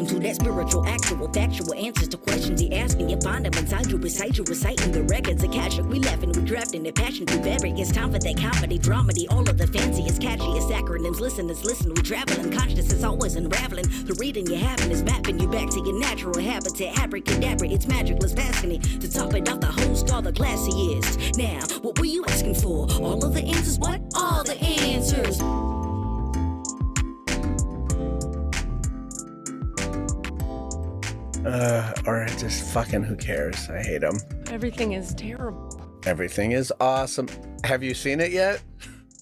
welcome to that spiritual, actual, factual answers to questions you're asking. You find them inside you, recite, you're reciting the records. Akashic, we laughing, we drafting the passion to vary. It's time for that comedy, dramedy, all of the fanciest, catchiest acronyms. Listeners, listen, we traveling. Conscious is always unraveling. The reading you're having is mapping you back to your natural habitat. Abracadabra, it's magicless, passing it. To top it off, the host, all the classiest. Now, what were you asking for? All of the answers? What? All the answers. Or just fucking who cares? I hate them. Everything is terrible. Everything is awesome. Have you seen it yet?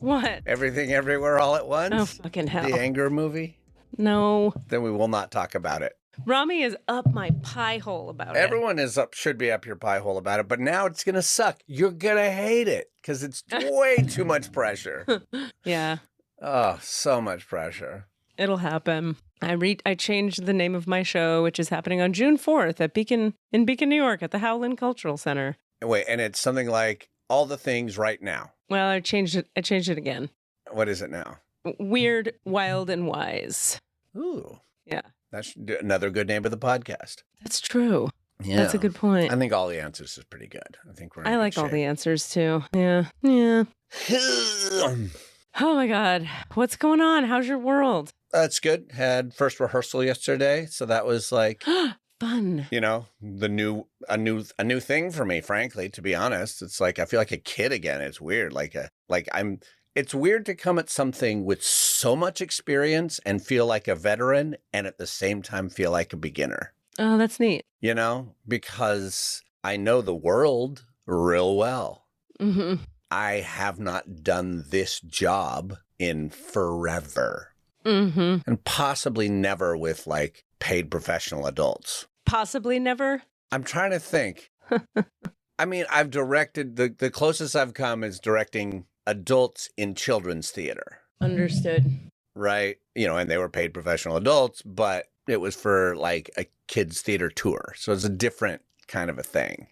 What? Everything Everywhere All at Once? Oh, fucking hell. The anger movie? No. Then we will not talk about it. Rami is up my pie hole about it. Everyone is up, should be up your pie hole about it, but now it's going to suck. You're going to hate it because it's way too much pressure. Yeah. Oh, so much pressure. It'll happen. I changed the name of my show, which is happening on June 4th at Beacon, New York at the Howland Cultural Center. Wait, and it's something like All the Things Right Now. Well, I changed it again. What is it now? Weird, Wild, and Wise. Ooh. Yeah. That's another good name of the podcast. That's true. Yeah. That's a good point. I think All the Answers is pretty good. I think we're in I like good all shape. the answers too. Yeah. Yeah. Oh my God. What's going on? How's your world? That's good. Had first rehearsal yesterday, so that was like Fun. you know, a new thing for me, frankly, to be honest. It's like I feel like a kid again. It's weird. It's weird to come at something with so much experience and feel like a veteran and at the same time feel like a beginner. Oh, that's neat. You know, because I know the world real well. Mm-hmm. I have not done this job in forever. Mm-hmm. And possibly never with like paid professional adults. Possibly never. I'm trying to think. I mean, I've directed, the closest I've come is directing adults in children's theater. Understood. Right? You know, and they were paid professional adults, but it was for like a kids theater tour. So it's a different kind of a thing.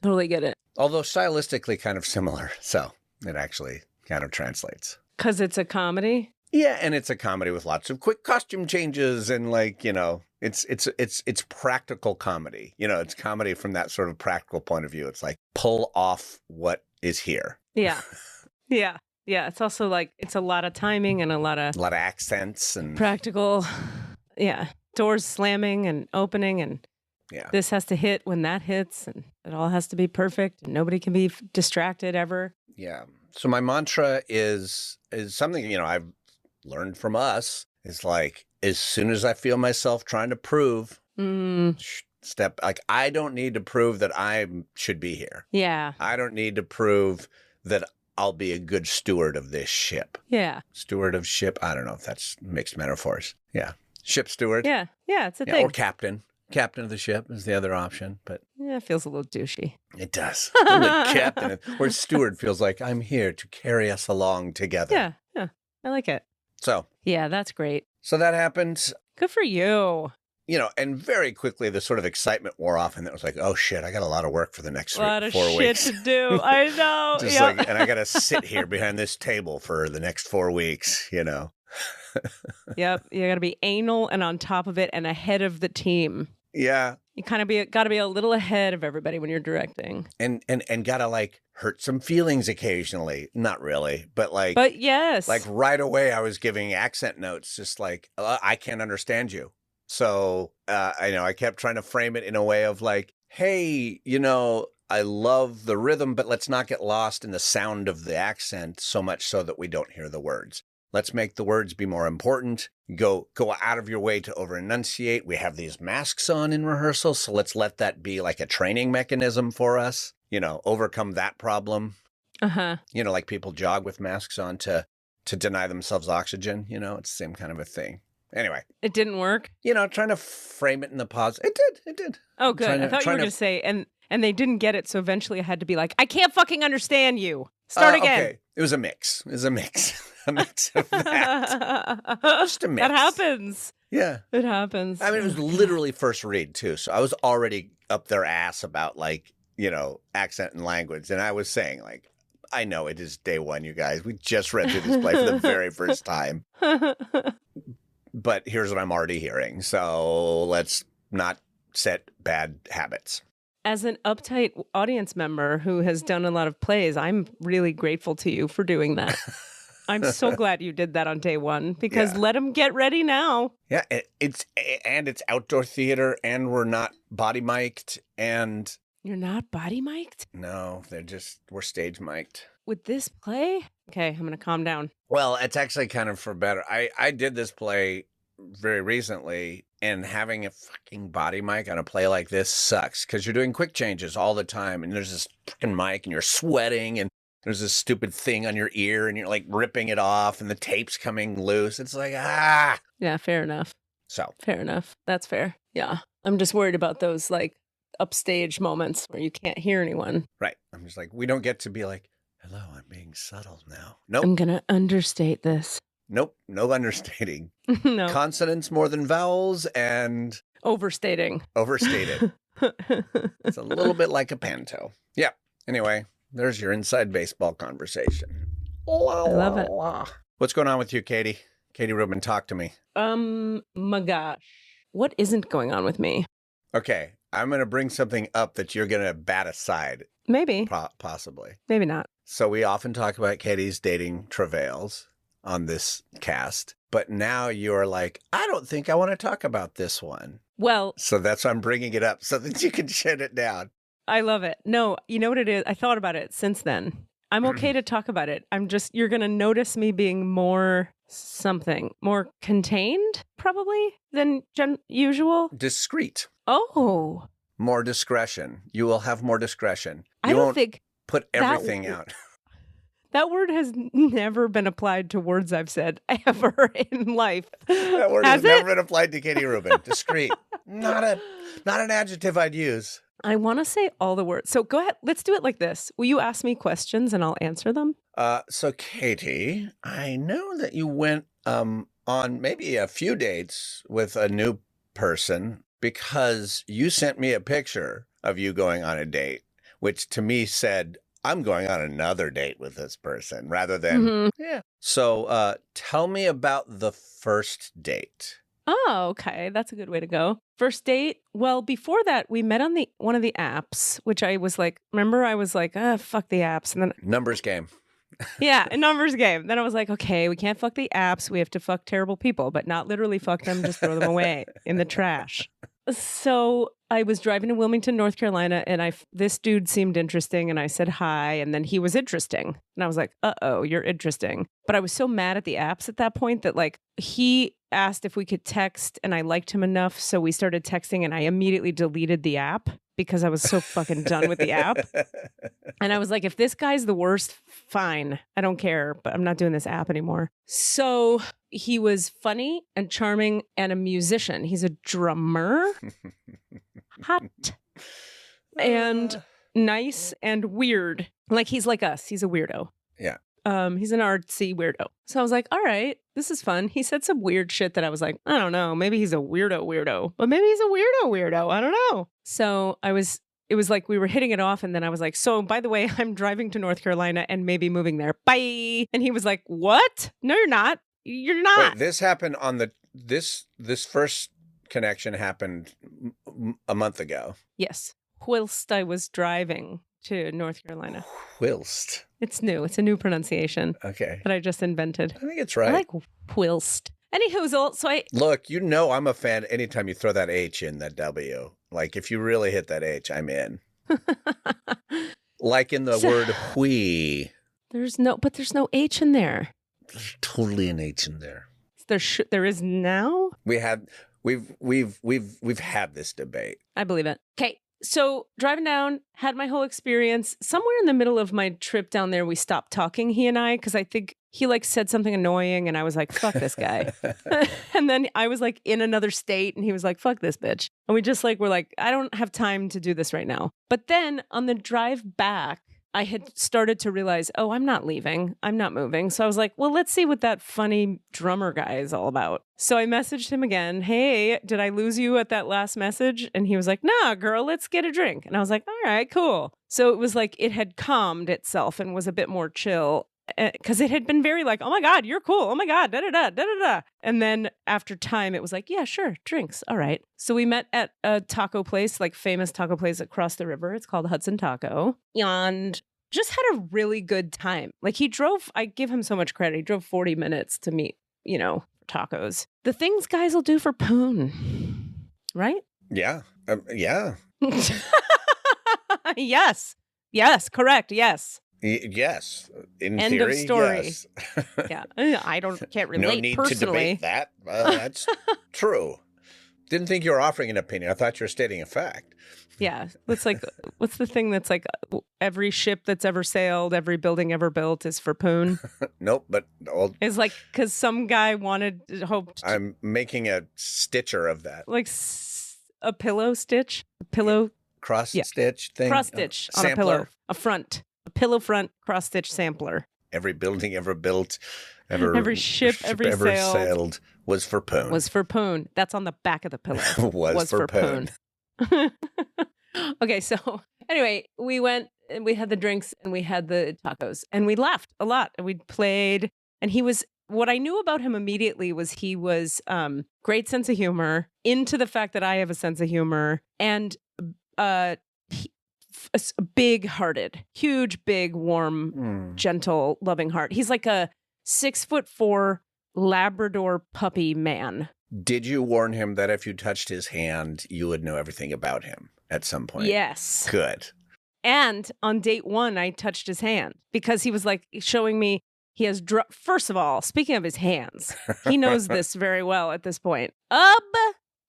Totally get it. Although stylistically kind of similar. So it actually kind of translates. 'Cause it's a comedy? Yeah, and it's a comedy with lots of quick costume changes and like, you know, it's practical comedy. You know, it's comedy from that sort of practical point of view. It's like pull off what is here. Yeah. Yeah. Yeah. It's also like, it's a lot of timing and a lot of accents and practical. Yeah. Doors slamming and opening and yeah. This has to hit when that hits and it all has to be perfect and nobody can be distracted ever. Yeah. So my mantra is something, you know, I've learned from us is like, as soon as I feel myself trying to prove I don't need to prove that I should be here. Yeah. I don't need to prove that I'll be a good steward of this ship. Yeah. Steward of ship. I don't know if that's mixed metaphors. Yeah. Ship steward. Yeah. Yeah. It's a thing. Or captain. Captain of the ship is the other option, but yeah, it feels a little douchey. it does. The captain, or steward feels like I'm here to carry us along together. Yeah. Yeah. I like it. So. Yeah, that's great. So that happened. Good for you. You know, and very quickly the sort of excitement wore off, and it was like, oh shit, I got a lot of work for the next 4 weeks. A lot of shit to do. I know. Just like, and I got to sit here behind this table for the next 4 weeks, you know. Yep. You got to be anal and on top of it and ahead of the team. Yeah. You kind of got to be a little ahead of everybody when you're directing. And got to like hurt some feelings occasionally. Not really, but like. But yes. Like right away I was giving accent notes, just like, I can't understand you. So, I kept trying to frame it in a way of like, hey, you know, I love the rhythm, but let's not get lost in the sound of the accent so much so that we don't hear the words. Let's make the words be more important. Go out of your way to over-enunciate. We have these masks on in rehearsal, so let's let that be like a training mechanism for us. You know, overcome that problem. Uh-huh. You know, like people jog with masks on to deny themselves oxygen. You know, it's the same kind of a thing. Anyway. It didn't work? You know, trying to frame it in the positive. It did. Oh, good. I thought you were going to say, and they didn't get it, so eventually I had to be like, I can't fucking understand you. Start again. Okay. It was a mix. A mix of that. Just a mix. That happens. Yeah. It happens. I mean, it was literally first read, too. So I was already up their ass about, like, you know, accent and language. And I was saying, like, I know it is day one, you guys. We just read through this play for the very first time. but here's what I'm already hearing. So let's not set bad habits. As an uptight audience member who has done a lot of plays, I'm really grateful to you for doing that. I'm so glad you did that on day one because let them get ready now. Yeah, it's outdoor theater and we're not body mic'd and... You're not body mic'd? No, we're stage mic'd. With this play? Okay, I'm going to calm down. Well, it's actually kind of for better. I did this play very recently, and having a fucking body mic on a play like this sucks because you're doing quick changes all the time, and there's this fucking mic, and you're sweating, and there's this stupid thing on your ear, and you're like ripping it off, and the tape's coming loose. It's like, Yeah, fair enough. So. Fair enough. That's fair. Yeah. I'm just worried about those like upstage moments where you can't hear anyone. Right. I'm just like, we don't get to be like, hello, I'm being subtle now. Nope. I'm going to understate this. Nope. No understating. No. Consonants more than vowels and... Overstating. Overstated. It's a little bit like a panto. Yeah. Anyway, there's your inside baseball conversation. I love it. What's going on with you, Katie? Katie Rubin, talk to me. My gosh. What isn't going on with me? Okay. I'm going to bring something up that you're going to bat aside. Maybe. Possibly. Maybe not. So we often talk about Katie's dating travails on this cast, but now you're like, I don't think I want to talk about this one. Well. So that's why I'm bringing it up so that you can shut it down. I love it. No, you know what it is? I thought about it since then. I'm okay to talk about it. You're going to notice me being more contained probably than usual. Discreet. Oh. More discretion. You will have more discretion. I don't think put everything out. That word has never been applied to words I've said ever in life. That word has never been applied to Katie Rubin. Discreet. Not an adjective I'd use. I want to say all the words. So go ahead. Let's do it like this. Will you ask me questions and I'll answer them? So Katie, I know that you went on maybe a few dates with a new person because you sent me a picture of you going on a date, which to me said, I'm going on another date with this person rather than, yeah. So tell me about the first date. Oh, okay. That's a good way to go. First date. Well, before that, we met on one of the apps, which I was like, fuck the apps. And then numbers game. Yeah, a numbers game. Then I was like, okay, we can't fuck the apps. We have to fuck terrible people, but not literally fuck them, just throw them away in the trash. So I was driving to Wilmington, North Carolina, and this dude seemed interesting, and I said hi, and then he was interesting. And I was like, uh-oh, you're interesting. But I was so mad at the apps at that point that, like, he asked if we could text, and I liked him enough, so we started texting, and I immediately deleted the app because I was so fucking done with the app. And I was like, if this guy's the worst, fine. I don't care, but I'm not doing this app anymore. So he was funny and charming and a musician. He's a drummer. Hot. And nice and weird. Like, he's like us. He's a weirdo. Yeah. He's an artsy weirdo. So I was like, all right, this is fun. He said some weird shit that I was like, I don't know. Maybe he's a weirdo, but maybe he's a weirdo. I don't know. So it was like we were hitting it off. And then I was like, so by the way, I'm driving to North Carolina and maybe moving there. Bye. And he was like, what? No, you're not. You're not. Wait, this happened on this first connection happened a month ago. Yes. Whilst I was driving to North Carolina. Whilst. It's new. It's a new pronunciation. Okay. That I just invented. I think it's right. I like whilst. Anyhoozle, so Look, you know I'm a fan anytime you throw that H in that W. Like, if you really hit that H, I'm in. Like in the word we. There's no H in there. There's totally an H in there. There is now? We've had this debate. I believe it. Okay. So driving down, had my whole experience. Somewhere in the middle of my trip down there, we stopped talking, he and I, because I think he like said something annoying and I was like, fuck this guy. And then I was like in another state and he was like, fuck this bitch. And we just like, were like, I don't have time to do this right now. But then on the drive back, I had started to realize, oh, I'm not leaving. I'm not moving. So I was like, well, let's see what that funny drummer guy is all about. So I messaged him again. Hey, did I lose you at that last message? And he was like, nah, girl, let's get a drink. And I was like, all right, cool. So it was like it had calmed itself and was a bit more chill. because it had been very like, oh my God, you're cool. Oh my God, da da da da da da. And then after time, it was like, yeah, sure, drinks. All right. So we met at a taco place, like famous taco place across the river. It's called Hudson Taco. And just had a really good time. Like he drove, I give him so much credit. He drove 40 minutes to meet, tacos. The things guys will do for poon, right? Yeah. Yeah. Yes. Yes. Correct. Yes. Yes. In End theory, of story. yes. Yeah. Can't relate No need personally. to debate that. That's true. Didn't think you were offering an opinion. I thought you were stating a fact. Yeah. It's like, what's the thing that's like every ship that's ever sailed, every building ever built is for poon? Nope, but It's like, because some guy hoped. I'm making a stitcher of that. Like a pillow stitch? A pillow? Cross stitch thing? Cross stitch on a pillow. A pillow front cross stitch sampler. Every building ever built, every ship ever sailed was for poon. Was for poon. That's on the back of the pillow. was for poon. Okay, so anyway, we went and we had the drinks and we had the tacos and we laughed a lot and we played. And what I knew about him immediately was he was great sense of humor, into the fact that I have a sense of humor, and big-hearted, huge, big, warm, gentle, loving heart. He's like a 6'4" Labrador puppy man. Did you warn him that if you touched his hand, you would know everything about him at some point? Yes. Good. And on date 1, I touched his hand because he was like showing me he has, first of all, speaking of his hands, he knows this very well at this point.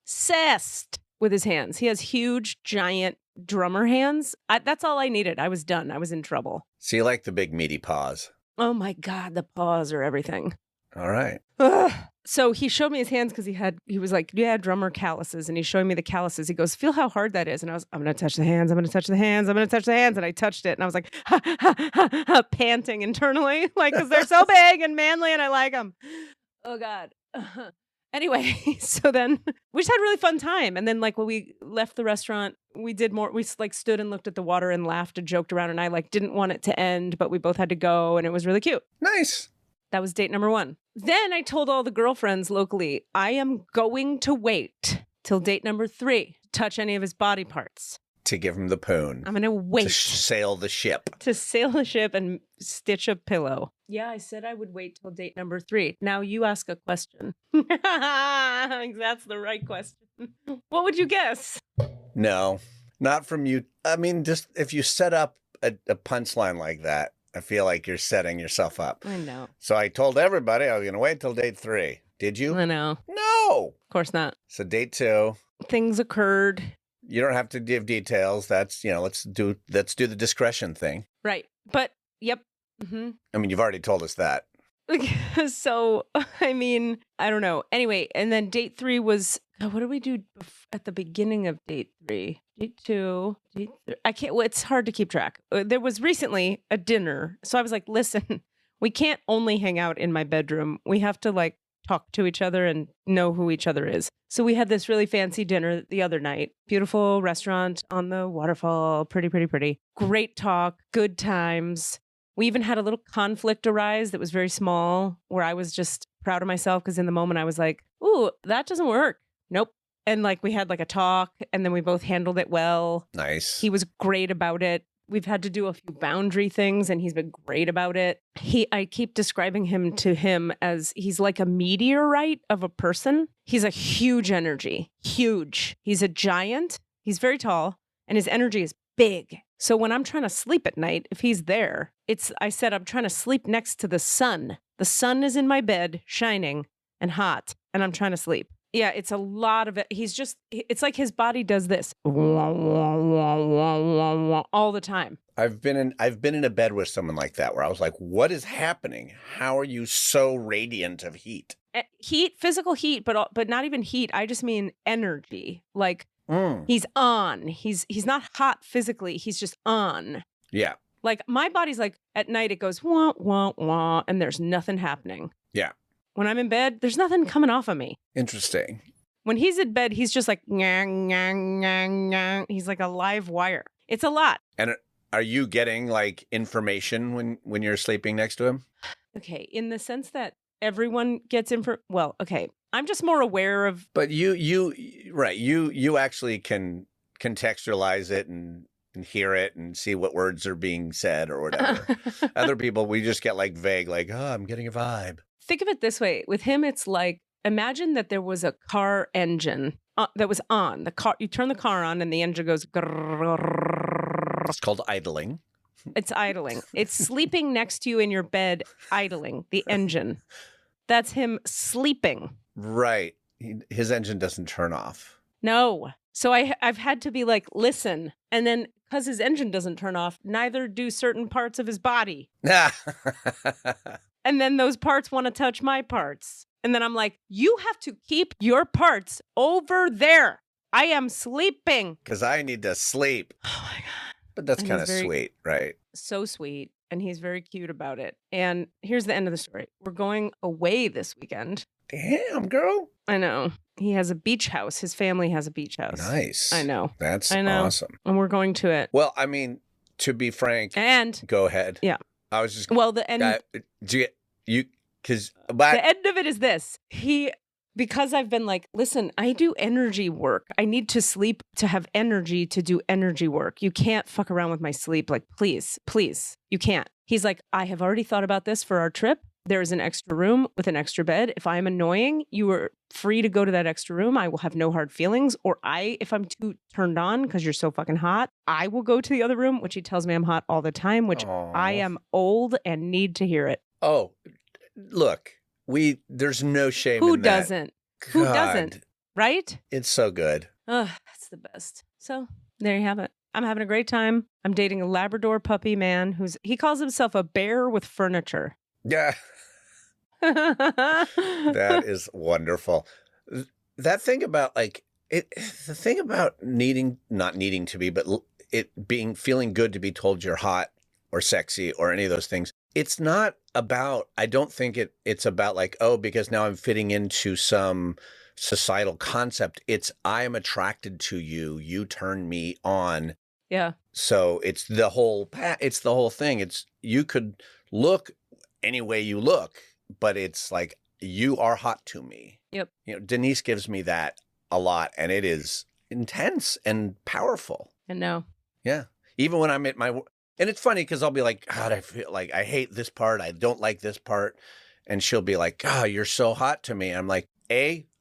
Obsessed with his hands. He has huge, giant drummer hands. That's all I needed. I was done. I was in trouble. So you like the big meaty paws? Oh my God, the paws are everything. All right. Ugh. So he showed me his hands because he was like, yeah, drummer calluses. And he showed me the calluses. He goes, feel how hard that is. And I'm going to touch the hands. I'm going to touch the hands. I'm going to touch the hands. And I touched it. And I was like, ha, ha, ha, ha, panting internally, like, because they're so big and manly and I like them. Oh, God. Anyway, so then we just had a really fun time. And then like when we left the restaurant, we did more. We like stood and looked at the water and laughed and joked around. And I like didn't want it to end, but we both had to go. And it was really cute. Nice. That was date number 1. Then I told all the girlfriends locally, I am going to wait till date number 3 to touch any of his body parts. To give him the poon. I'm going to wait. To sail the ship. To sail the ship and stitch a pillow. Yeah, I said I would wait till date number 3. Now you ask a question. That's the right question. What would you guess? No, not from you. I mean, just if you set up a punchline like that, I feel like you're setting yourself up. I know. So I told everybody I was going to wait till date 3. Did you? I know. No. Of course not. So date 2. Things occurred. You don't have to give details. That's, let's do the discretion thing. Right. But, yep. Mm-hmm. I mean, you've already told us that. So, I mean, I don't know. Anyway, and then date 3 was, what did we do at the beginning of date 3? Date 2, date 3. I can't, well, it's hard to keep track. There was recently a dinner. So I was like, listen, we can't only hang out in my bedroom. We have to like talk to each other and know who each other is. So we had this really fancy dinner the other night. Beautiful restaurant on the waterfall. Pretty, pretty, pretty. Great talk. Good times. We even had a little conflict arise that was very small, where I was just proud of myself because in the moment I was like, ooh, that doesn't work. Nope. And like we had like a talk and then we both handled it well. Nice. He was great about it. We've had to do a few boundary things and he's been great about it. I keep describing him to him as he's like a meteorite of a person. He's a huge energy, huge. He's a giant. He's very tall and his energy is big. So when I'm trying to sleep at night, if he's there, I said, I'm trying to sleep next to the sun. The sun is in my bed, shining and hot, and I'm trying to sleep. Yeah, it's a lot of it. It's like his body does this all the time. I've been in a bed with someone like that where I was like, what is happening? How are you so radiant of heat? Heat, physical heat, but not even heat. I just mean energy. Like he's on. He's not hot physically. He's just on. Yeah. Like my body's like at night it goes wah wah wah and there's nothing happening. Yeah. When I'm in bed, there's nothing coming off of me. Interesting. When he's in bed, he's just like, nyang, nyang, nyang, nyang. He's like a live wire. It's a lot. And Are you getting like information when you're sleeping next to him? Okay, in the sense that everyone gets well, okay. I'm just more aware of But you actually can contextualize it and hear it and see what words are being said or whatever. Other people, we just get like vague, like, oh, I'm getting a vibe. Think of it this way. With him, it's like, imagine that there was a car engine that was on. The car, you turn the car on and the engine goes grrrr. It's called idling. It's idling. It's sleeping next to you in your bed, idling, the engine. That's him sleeping. Right. His engine doesn't turn off. No. So I've had to be like, listen. And then because his engine doesn't turn off, neither do certain parts of his body. And then those parts want to touch my parts. And then I'm like, you have to keep your parts over there. I am sleeping. Because I need to sleep. Oh my God. But that's kind of sweet, right? So sweet. And he's very cute about it. And here's the end of the story. We're going away this weekend. Damn, girl. I know. He has a beach house. His family has a beach house. Nice. I know. That's awesome. And we're going to it. Well, I mean, to be frank. And. Go ahead. Yeah. I was just. Well, the end. The end of it is this. Because I've been like, listen, I do energy work. I need to sleep to have energy to do energy work. You can't fuck around with my sleep. Like, please, you can't. He's like, I have already thought about this for our trip. There is an extra room with an extra bed. If I'm annoying, you are free to go to that extra room. I will have no hard feelings. Or if I'm too turned on because you're so fucking hot, I will go to the other room, which he tells me I'm hot all the time, which I am old and need to hear it. Oh, look. There's no shame Who in that. doesn't? Who doesn't? Right? It's so good. Oh, that's the best. So there you have it. I'm having a great time. I'm dating a Labrador puppy man he calls himself a bear with furniture. Yeah. That is wonderful. That thing about the thing about not needing to be, but feeling good to be told you're hot or sexy or any of those things. It's not about, I don't think it's about like, oh, because now I'm fitting into some societal concept. It's, I am attracted to you. You turn me on. Yeah. So it's the whole thing. It's, you could look any way you look, but it's like, you are hot to me. Yep. Denise gives me that a lot, and it is intense and powerful. I know. Yeah. Even when I'm at and it's funny because I'll be like, God, I feel like I hate this part. I don't like this part. And she'll be like, God, you're so hot to me. And I'm like,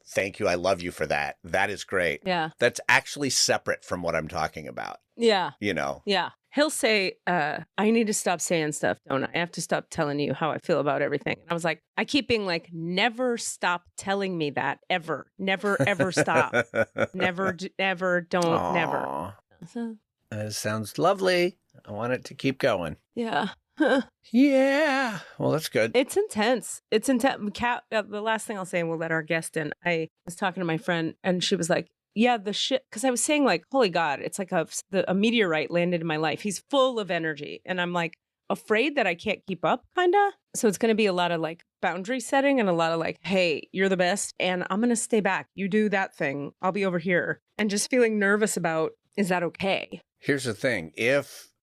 thank you. I love you for that. That is great. Yeah. That's actually separate from what I'm talking about. Yeah. Yeah. He'll say, I need to stop saying stuff, don't I? I have to stop telling you how I feel about everything. And I was like, I keep being like, never stop telling me that, ever. Never, ever stop. Never, don't, Aww. never. So, that sounds lovely. I want it to keep going. Yeah. Yeah. Well, that's good. It's intense. It's intense. The last thing I'll say, and we'll let our guest in. I was talking to my friend, and she was like, yeah, the shit. Because I was saying, like, holy God, it's like a meteorite landed in my life. He's full of energy. And I'm like, afraid that I can't keep up, kind of. So it's going to be a lot of like boundary setting and a lot of like, hey, you're the best. And I'm going to stay back. You do that thing. I'll be over here. And just feeling nervous about, is that okay? Here's the thing.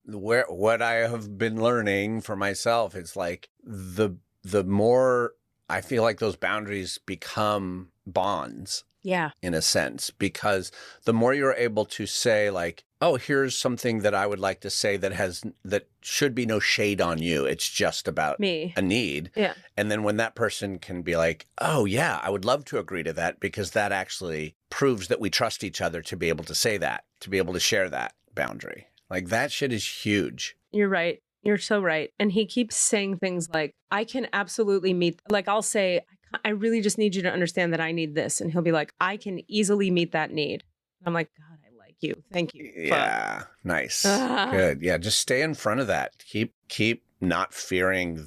What I have been learning for myself, it's like the more I feel like those boundaries become bonds. Yeah. In a sense, because the more you're able to say like, oh, here's something that I would like to say that should be no shade on you. It's just about me, a need. Yeah. And then when that person can be like, oh yeah, I would love to agree to that, because that actually proves that we trust each other to be able to say that, to be able to share that boundary. Like that shit is huge. You're right. You're so right. And he keeps saying things like, I can absolutely meet, like I'll say, I really just need you to understand that I need this. And he'll be like, I can easily meet that need. I'm like, God, I like you. Thank you. Yeah. Nice. Good. Yeah. Just stay in front of that. Keep not fearing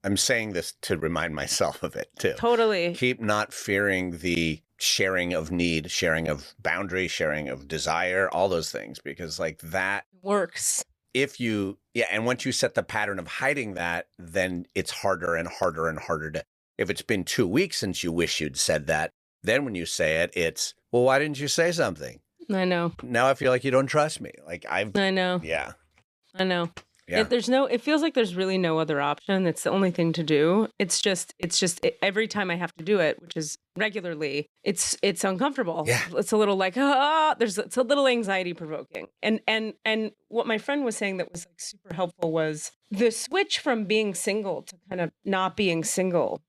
I'm saying this to remind myself of it too. Totally. Keep not fearing the sharing of need, sharing of boundary, sharing of desire, all those things, because like that works. And once you set the pattern of hiding that, then it's harder and harder and harder to, if it's been 2 weeks since you wish you'd said that, then when you say it, it's, well, why didn't you say something? I know. Now I feel like you don't trust me. Like I know. Yeah. I know. Yeah. It feels like there's really no other option. It's the only thing to do. It's just every time I have to do it, which is regularly, it's uncomfortable. Yeah. It's a little like, it's a little anxiety provoking. And what my friend was saying that was like super helpful was the switch from being single to kind of not being single,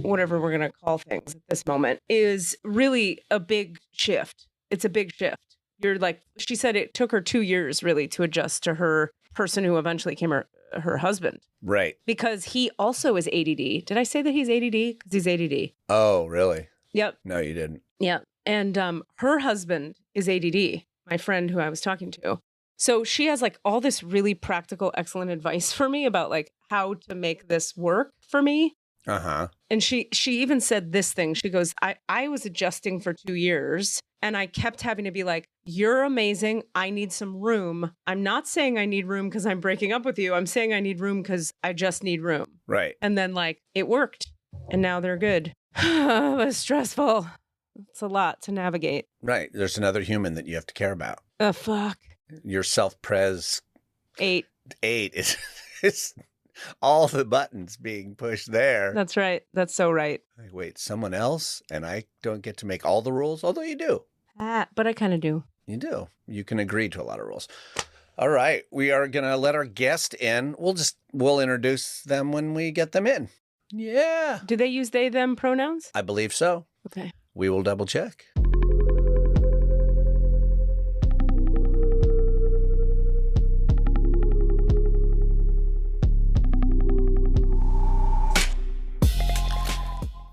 whatever we're going to call things at this moment, is really a big shift. It's a big shift. You're like, she said it took her 2 years really to adjust to her person who eventually became her husband. Right. Because he also is ADD. Did I say that he's ADD? Because he's ADD. Oh, really? Yep. No, you didn't. Yeah. And her husband is ADD, my friend who I was talking to. So she has like all this really practical, excellent advice for me about like how to make this work for me. Uh-huh. And she even said this thing. She goes, I was adjusting for 2 years and I kept having to be like, you're amazing. I need some room. I'm not saying I need room because I'm breaking up with you. I'm saying I need room because I just need room. Right. And then like it worked and now they're good. It was stressful. It's a lot to navigate. Right. There's another human that you have to care about. Oh, fuck. Your self-pres 8 is all the buttons being pushed there. That's right. That's so right. Like, wait, someone else? And I don't get to make all the rules? Although you do. But I kind of do. You do. You can agree to a lot of rules. All right. We are going to let our guest in. We'll introduce them when we get them in. Yeah. Do they use they, them pronouns? I believe so. Okay. We will double check.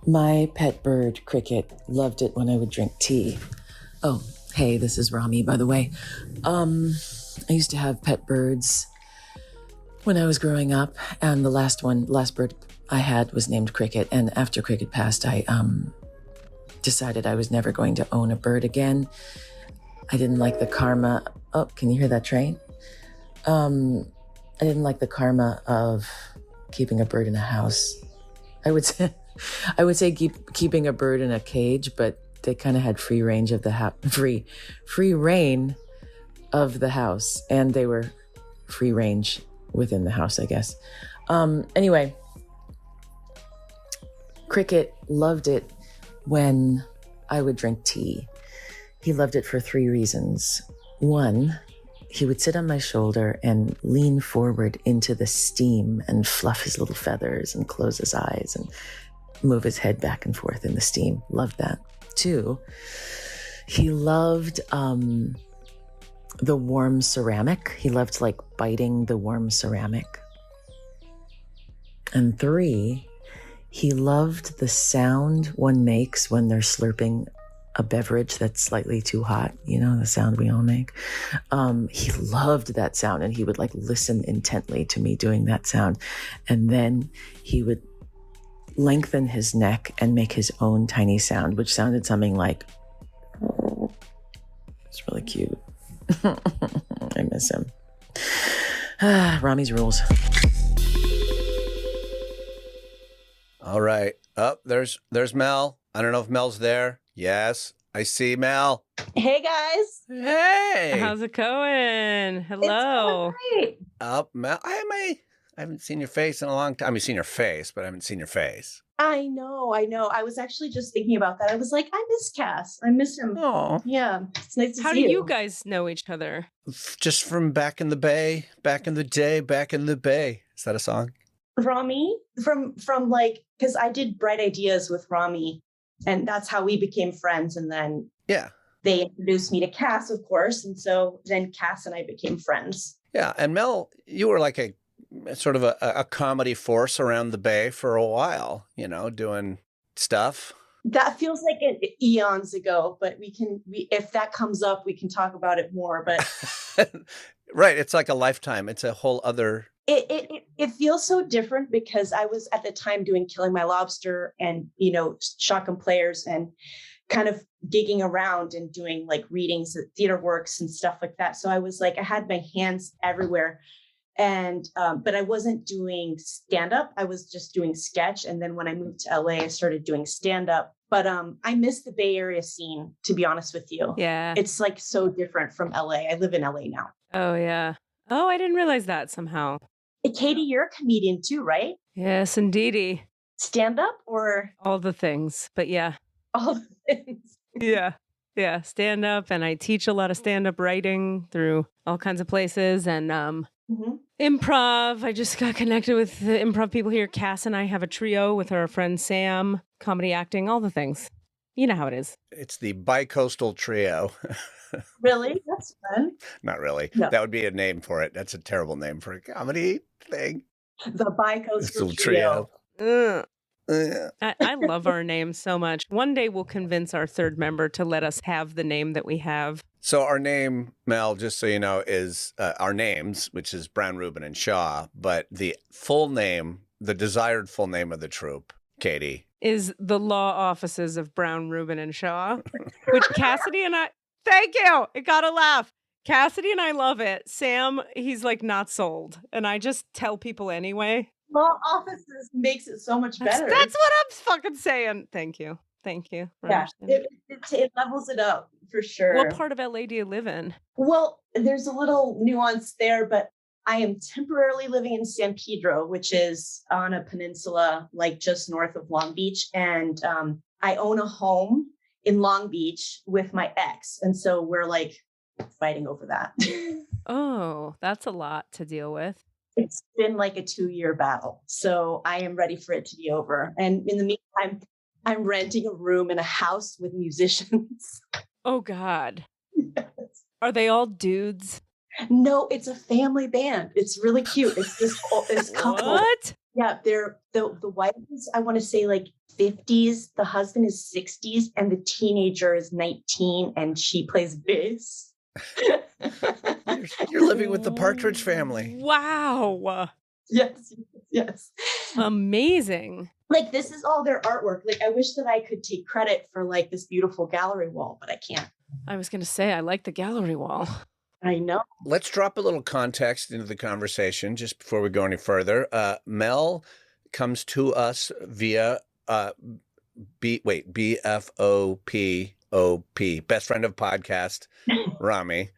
My pet bird, Cricket, loved it when I would drink tea. Oh, hey, this is Rami, by the way. I used to have pet birds when I was growing up, and the last bird I had was named Cricket, and after Cricket passed, I decided I was never going to own a bird again. I didn't like the karma. Oh, can you hear that train? I didn't like the karma of keeping a bird in a house. I would say keeping a bird in a cage, but they kind of had free range of the free reign of the house, and they were free range within the house, I guess. Anyway, Cricket loved it when I would drink tea. He loved it for 3 reasons. 1, he would sit on my shoulder and lean forward into the steam and fluff his little feathers and close his eyes and move his head back and forth in the steam. Loved that. 2, he loved the warm ceramic. He loved like biting the warm ceramic. And 3, he loved the sound one makes when they're slurping a beverage that's slightly too hot. You know, the sound we all make. He loved that sound, and he would like listen intently to me doing that sound. And then he would lengthen his neck and make his own tiny sound, which sounded something like, it's really cute. I miss him. Rami's rules. All right. There's Mel. I don't know if Mel's there. Yes, I see Mel. Hey guys. Hey. How's it going? Hello. It's going great. Mel. I haven't seen your face in a long time. I mean, seen your face, but I haven't seen your face. I know. I was actually just thinking about that. I was like, I miss Cass. I miss him. Oh. Yeah. It's nice to How see do you guys know each other? Just from back in the bay, back in the day, back in the bay. Is that a song? Rami from like, because I did Bright Ideas with Rami, and that's how we became friends. And then Yeah. they introduced me to Cass, of course. And so then Cass and I became friends. Yeah. And Mel, you were like a sort of a comedy force around the bay for a while, doing stuff. That feels like eons ago, but we if that comes up, we can talk about it more. But Right. It's like a lifetime. It's a whole other. It feels so different because I was at the time doing Killing My Lobster and, Shotgun Players and kind of gigging around and doing like readings at theater works and stuff like that. So I was like, I had my hands everywhere. And, but I wasn't doing stand-up. I was just doing sketch. And then when I moved to LA, I started doing stand-up. But I miss the Bay Area scene, to be honest with you. Yeah. It's like so different from LA. I live in LA now. Oh, yeah. Oh, I didn't realize that somehow. Katie, you're a comedian too, right? Yes, indeedy. Stand up or All the things. But yeah. all the things? Yeah. Yeah. Stand up. And I teach a lot of stand up writing through all kinds of places. And improv. I just got connected with the improv people here. Cass and I have a trio with our friend Sam, comedy acting, all the things. You know how it is. It's the Bicoastal Trio. Really? That's fun. Not really. No. That would be a name for it. That's a terrible name for a comedy thing. The Bicoastal Trio. Trio. I love our name so much. One day we'll convince our third member to let us have the name that we have. So our name, Mel, just so you know, is our names, which is Brown, Rubin, and Shaw. But the full name, the desired full name of the troupe, Katie, is the law offices of Brown, Rubin, and Shaw, which Cassidy and I, thank you. It got a laugh. Cassidy and I love it. Sam, he's like not sold. And I just tell people anyway. Law offices makes it so much better. That's what I'm fucking saying. Thank you. Thank you. Yeah, it levels it up for sure. What part of LA do you live in? Well, there's a little nuance there, but I am temporarily living in San Pedro, which is on a peninsula, like just north of Long Beach. And I own a home in Long Beach with my ex. And so we're like fighting over that. Oh, that's a lot to deal with. It's been like a 2-year battle. So I am ready for it to be over. And in the meantime, I'm renting a room in a house with musicians. Oh, God. Yes. Are they all dudes? No, it's a family band. It's really cute. It's this couple. What? Yeah, they're the wife is, I want to say, like 50s. The husband is 60s, and the teenager is 19, and she plays bass. You're living with the Partridge Family. Wow. Yes. Amazing. Like, this is all their artwork. Like, I wish that I could take credit for like this beautiful gallery wall, but I can't. I was going to say, I like the gallery wall. I know. Let's drop a little context into the conversation just before we go any further. Mel comes to us via BFOPOP, best friend of podcast, Rami.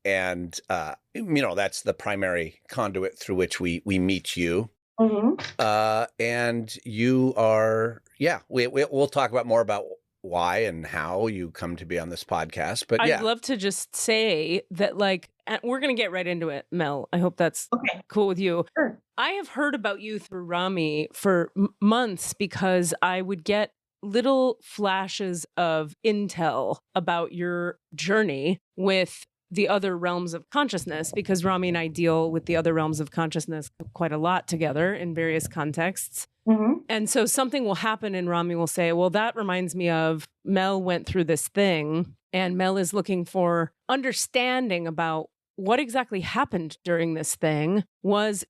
And that's the primary conduit through which we meet you. Mm-hmm. And you are, we'll talk about more about why and how you come to be on this podcast. But I'd love to just say that, like, we're going to get right into it, Mel. I hope that's cool with you. Sure. I have heard about you through Rami for months because I would get little flashes of intel about your journey with the other realms of consciousness, because Rami and I deal with the other realms of consciousness quite a lot together in various contexts. Mm-hmm. And so something will happen and Rami will say, well, that reminds me of Mel went through this thing, and Mel is looking for understanding about what exactly happened during this thing. Was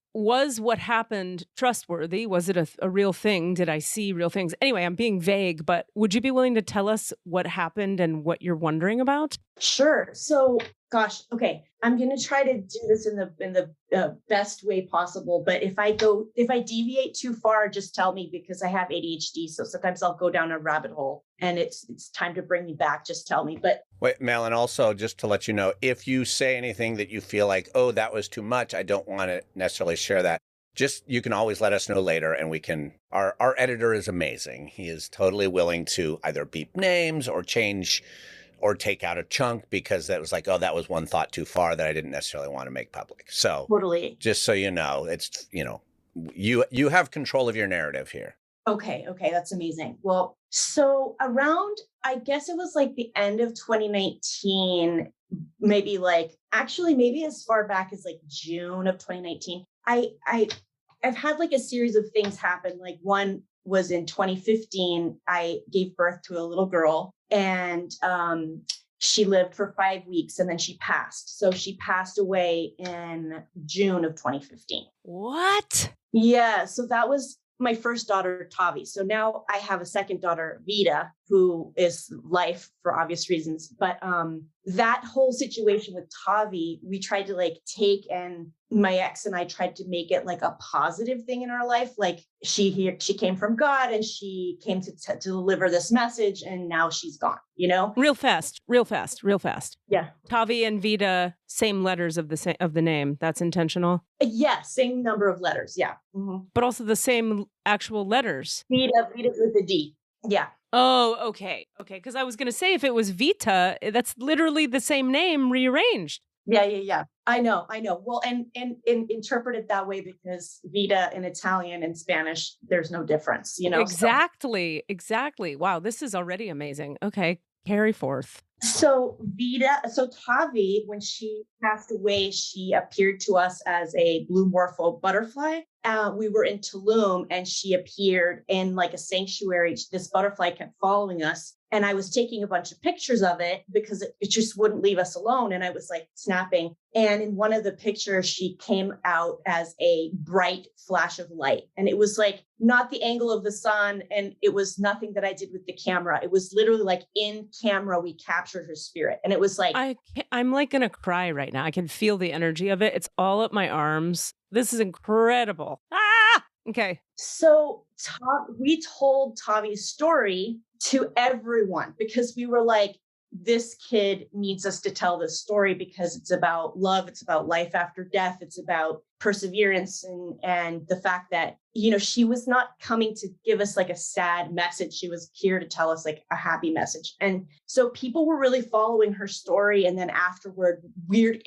what happened trustworthy? Was it a real thing? Did I see real things? Anyway, I'm being vague, but would you be willing to tell us what happened and what you're wondering about? Sure. So, gosh, okay. I'm going to try to do this in the best way possible. But if I deviate too far, just tell me, because I have ADHD. So sometimes I'll go down a rabbit hole and it's time to bring me back. Just tell me. But wait, Mel, and also just to let you know, if you say anything that you feel like, oh, that was too much, I don't want to necessarily share that. You can always let us know later, and we can. Our editor is amazing. He is totally willing to either beep names or change or take out a chunk because that was like, oh, that was one thought too far that I didn't necessarily want to make public. So totally. Just so you know, it's, you have control of your narrative here. Okay. That's amazing. Well, so around, I guess it was like the end of 2019, maybe as far back as like June of 2019, I've had like a series of things happen. Like, one was in 2015, I gave birth to a little girl, and she lived for 5 weeks and then she passed. So she passed away in June of 2015. What? Yeah. So that was my first daughter, Tavi. So now I have a second daughter, Vida, who is life for obvious reasons. But that whole situation with Tavi, we tried to like take, and my ex and I tried to make it like a positive thing in our life. Like she came from God and she came to deliver this message, and now she's gone, you know? Real fast. Yeah. Tavi and Vita, same letters of the name. That's intentional. Yeah, same number of letters. Yeah. Mm-hmm. But also the same actual letters. Vita's with a D. Yeah. Oh, okay. Because I was going to say, if it was Vita, that's literally the same name rearranged. Yeah. I know. Well, and interpret it that way because Vita in Italian and Spanish, there's no difference, you know? Exactly. Wow, this is already amazing. Okay, carry forth. So Tavi, when she passed away, she appeared to us as a blue morpho butterfly. We were in Tulum and she appeared in like a sanctuary. This butterfly kept following us. And I was taking a bunch of pictures of it because it just wouldn't leave us alone. And I was like snapping. And in one of the pictures, she came out as a bright flash of light. And it was like not the angle of the sun. And it was nothing that I did with the camera. It was literally like in camera, we captured her spirit. And it was like, I'm like going to cry right now. I can feel the energy of it. It's all up my arms. This is incredible. Ah! Okay. So we told Tavi's story to everyone because we were like, this kid needs us to tell this story because it's about love. It's about life after death. It's about perseverance and the fact that, you know, she was not coming to give us like a sad message. She was here to tell us like a happy message. And so people were really following her story. And then afterward, weird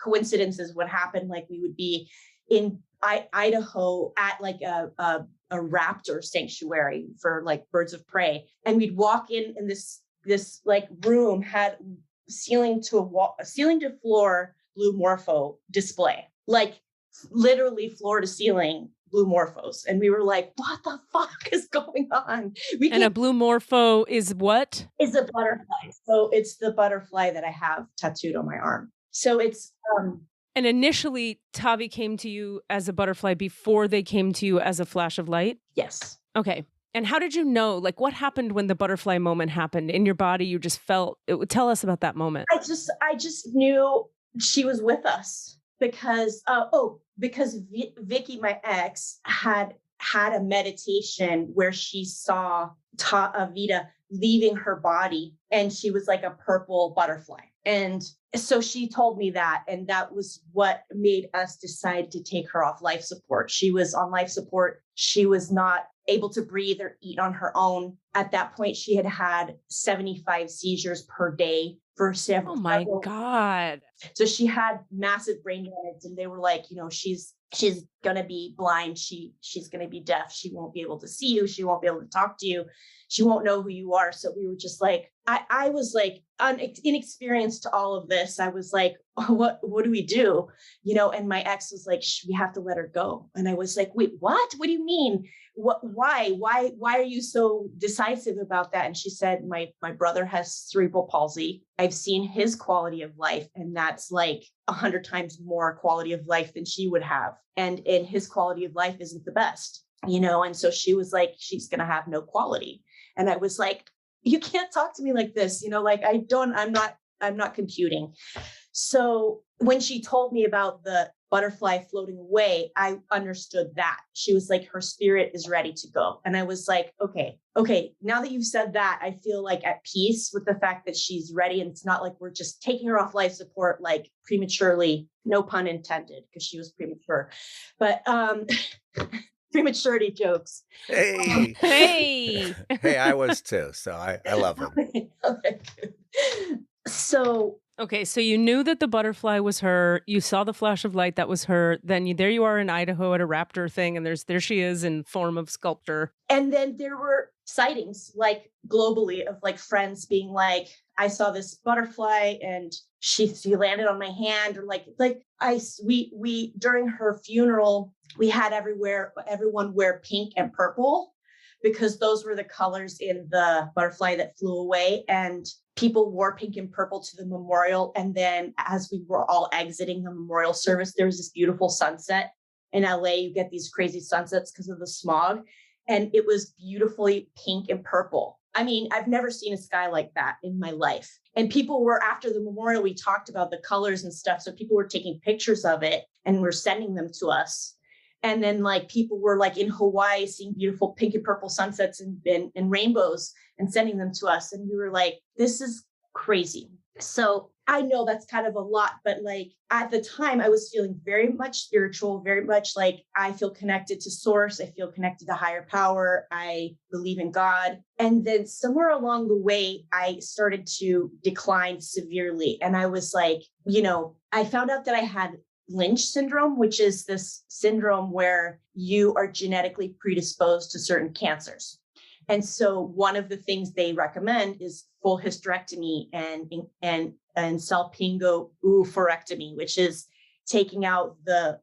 coincidences would happen. Like we would be in Idaho at like a raptor sanctuary for like birds of prey. And we'd walk in this like room had ceiling to floor blue morpho display, like literally floor to ceiling blue morphos. And we were like, what the fuck is going on? And a blue morpho is what? Is a butterfly. So it's the butterfly that I have tattooed on my arm. So it's And initially, Tavi came to you as a butterfly before they came to you as a flash of light? Yes. Okay. And how did you know? Like, what happened when the butterfly moment happened in your body? You just felt it. Tell us about that moment. I just knew she was with us because Vicky, my ex, had a meditation where she saw Vita leaving her body, and she was like a purple butterfly. And so she told me that, and that was what made us decide to take her off life support. She was on life support. She was not able to breathe or eat on her own. At that point, she had 75 seizures per day for several. Oh my God. So she had massive brain damage, and they were like, you know, she's going to be blind. She's going to be deaf. She won't be able to see you. She won't be able to talk to you. She won't know who you are. So we were just like, I was like inexperienced to all of this. I was like, what do we do? You know, and my ex was like, we have to let her go. And I was like, wait, what? What do you mean? Why are you so decisive about that? And she said, my brother has cerebral palsy. I've seen his quality of life, and that's like 100 times more quality of life than she would have. And his quality of life isn't the best, you know? And so she was like, she's going to have no quality. And I was like, you can't talk to me like this, you know, like I'm not computing. So when she told me about the butterfly floating away, I understood that. She was like, her spirit is ready to go. And I was like, okay. Now that you've said that, I feel like at peace with the fact that she's ready. And it's not like we're just taking her off life support, like prematurely, no pun intended, because she was premature, but, prematurity jokes. Hey, hey, I was too. So I love him. Okay, good. So you knew that the butterfly was her. You saw the flash of light that was her. Then there you are in Idaho at a raptor thing, and there she is in form of sculpture. And then there were sightings, like globally, of like friends being like, I saw this butterfly and she landed on my hand, or we during her funeral, we had everyone wear pink and purple because those were the colors in the butterfly that flew away. And people wore pink and purple to the memorial. And then as we were all exiting the memorial service, there was this beautiful sunset. In LA, you get these crazy sunsets because of the smog. And it was beautifully pink and purple. I mean, I've never seen a sky like that in my life. And people were, after the memorial, we talked about the colors and stuff. So people were taking pictures of it and were sending them to us. And then like people were like in Hawaii seeing beautiful pink and purple sunsets and rainbows and sending them to us. And we were like, this is crazy. So I know that's kind of a lot, but like at the time I was feeling very much spiritual, very much like I feel connected to source. I feel connected to higher power. I believe in God. And then somewhere along the way, I started to decline severely. And I was like, I found out that I had Lynch syndrome, which is this syndrome where you are genetically predisposed to certain cancers. And so one of the things they recommend is full hysterectomy and salpingo-oophorectomy, which is taking out the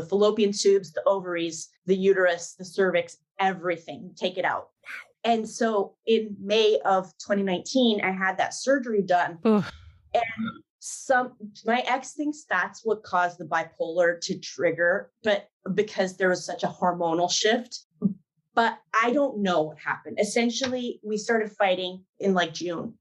fallopian tubes, the ovaries, the uterus, the cervix, everything, take it out. And so in May of 2019, I had that surgery done. Ugh. And my ex thinks that's what caused the bipolar to trigger, but because there was such a hormonal shift. But I don't know what happened. Essentially, we started fighting in like June,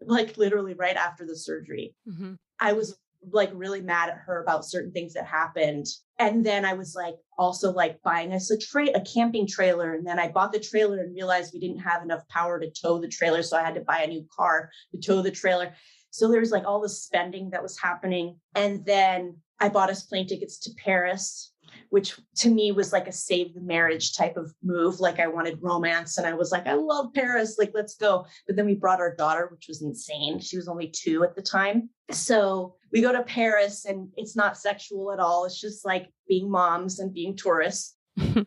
like literally right after the surgery. Mm-hmm. I was like really mad at her about certain things that happened. And then I was like also like buying us a camping trailer. And then I bought the trailer and realized we didn't have enough power to tow the trailer. So I had to buy a new car to tow the trailer. So there was like all this spending that was happening. And then I bought us plane tickets to Paris, which to me was like a save the marriage type of move. Like I wanted romance and I was like, I love Paris, like, let's go. But then we brought our daughter, which was insane. She was only 2 at the time. So we go to Paris and it's not sexual at all. It's just like being moms and being tourists.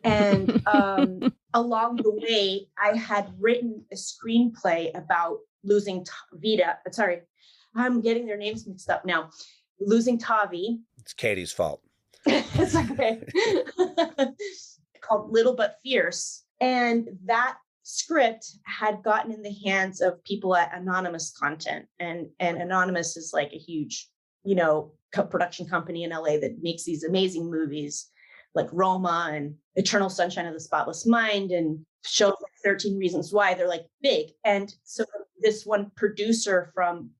And along the way, I had written a screenplay about losing Vita. Sorry, I'm getting their names mixed up now. Losing Tavi. It's Katie's fault. It's okay. Called Little But Fierce. And that script had gotten in the hands of people at Anonymous Content. And Anonymous is like a huge, production company in LA that makes these amazing movies like Roma and Eternal Sunshine of the Spotless Mind and shows like 13 Reasons Why. They're like big. And so this one producer from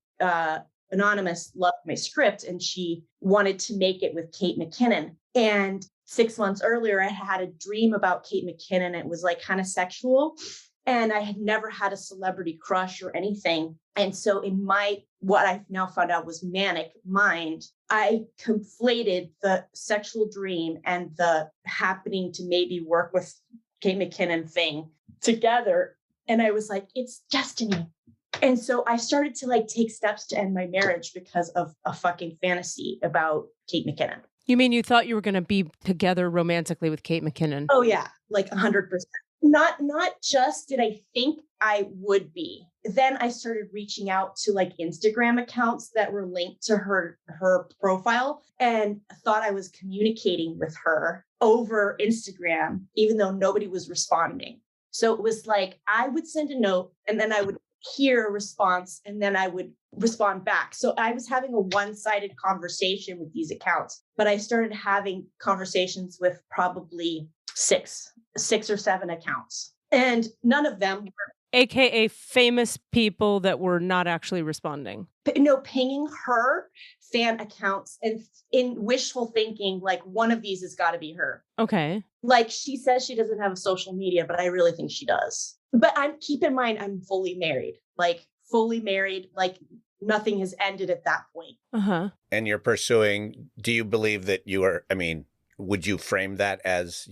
Anonymous loved my script and she wanted to make it with Kate McKinnon. And 6 months earlier, I had a dream about Kate McKinnon. It was like kind of sexual. And I had never had a celebrity crush or anything. And so in what I've now found out was manic mind, I conflated the sexual dream and the happening to maybe work with Kate McKinnon thing together. And I was like, it's destiny. And so I started to like take steps to end my marriage because of a fucking fantasy about Kate McKinnon. You mean you thought you were going to be together romantically with Kate McKinnon? Oh yeah, like 100%. Not just did I think I would be. Then I started reaching out to like Instagram accounts that were linked to her profile and thought I was communicating with her over Instagram, even though nobody was responding. So it was like I would send a note and then I would hear a response and then I would respond back. So I was having a one-sided conversation with these accounts, but I started having conversations with probably six or 7 accounts. And none of them were AKA famous people that were not actually responding. Pinging her fan accounts and in wishful thinking, like one of these has got to be her. Okay. Like she says she doesn't have a social media, but I really think she does. But keep in mind, I'm fully married, like nothing has ended at that point. Uh-huh. And you're pursuing, do you believe that you are, would you frame that as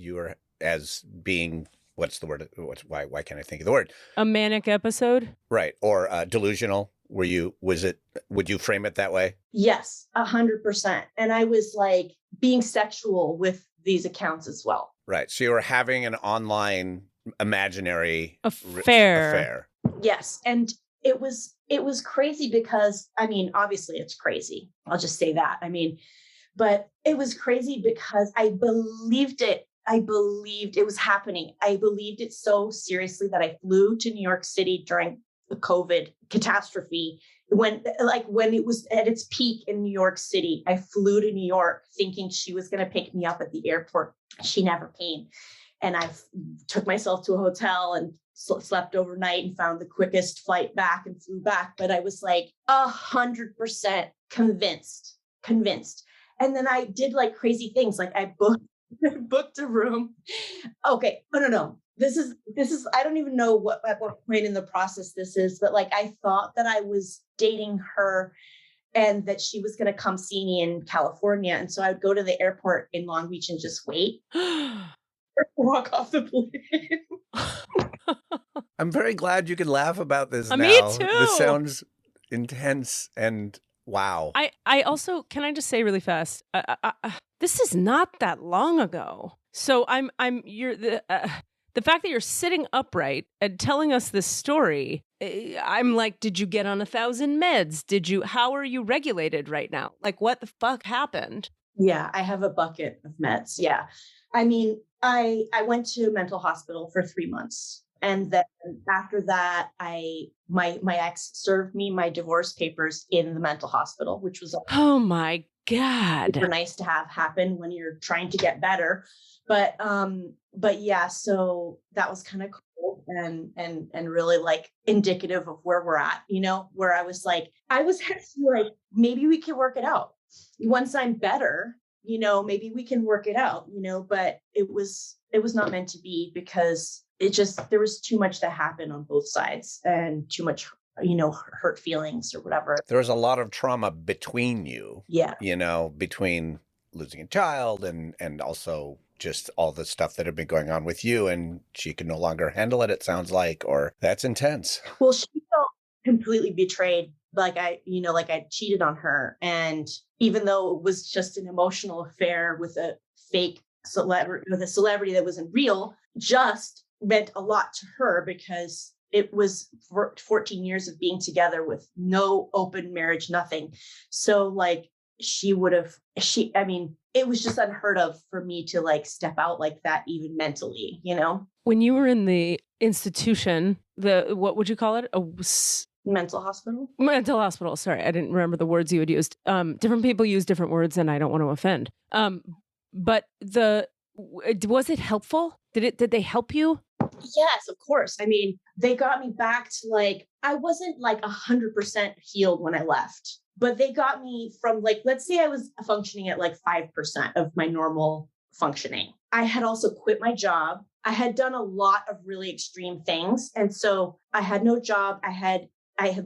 being, what's the word? Why can't I think of the word? A manic episode? Right. Or delusional. Would you frame it that way? Yes, 100%. And I was like being sexual with these accounts as well. Right. So you were having an online imaginary affair. Yes. And it was crazy because, obviously it's crazy. I'll just say that. But it was crazy because I believed it. I believed it was happening. I believed it so seriously that I flew to New York City during the COVID catastrophe. When it was at its peak in New York City, I flew to New York thinking she was going to pick me up at the airport. She never came. And I took myself to a hotel and slept overnight and found the quickest flight back and flew back. But I was like 100% convinced. And then I did like crazy things. Like I booked a room. Okay. No. This is, I don't even know at what point in the process this is, but like, I thought that I was dating her and that she was going to come see me in California. And so I would go to the airport in Long Beach and just wait. Walk off the plane. I'm very glad you can laugh about this now. Me too. This sounds intense and wow. I also, can I just say really fast, this is not that long ago. So the fact that you're sitting upright and telling us this story, I'm like, did you get on 1,000 meds? How are you regulated right now? Like, what the fuck happened? Yeah, I have a bucket of meds. Yeah. I mean, I went to a mental hospital for 3 months. And then after that, my ex served me my divorce papers in the mental hospital, which was oh my God, super nice to have happen when you're trying to get better. But yeah, so that was kind of cool and really like indicative of where we're at, where I was actually like, maybe we can work it out. Once I'm better, maybe we can work it out, but it was not meant to be because there was too much that happened on both sides and too much, hurt feelings or whatever. There was a lot of trauma between you. Yeah. Between losing a child and also just all the stuff that had been going on with you, and she could no longer handle it sounds like, or that's intense. Well, she felt completely betrayed. Like I cheated on her. And even though it was just an emotional affair with a fake celebrity, with a celebrity that wasn't real, just meant a lot to her because it was 14 years of being together with no open marriage, nothing. So like it was just unheard of for me to like step out like that, even mentally, When you were in the institution, what would you call it? Mental hospital? Mental hospital. Sorry, I didn't remember the words you had used. Different people use different words and I don't want to offend. But was it helpful? Did they help you? Yes, of course. I mean, they got me back to like, I wasn't like 100% healed when I left, but they got me from like, let's say I was functioning at like 5% of my normal functioning. I had also quit my job. I had done a lot of really extreme things. And so I had no job. I had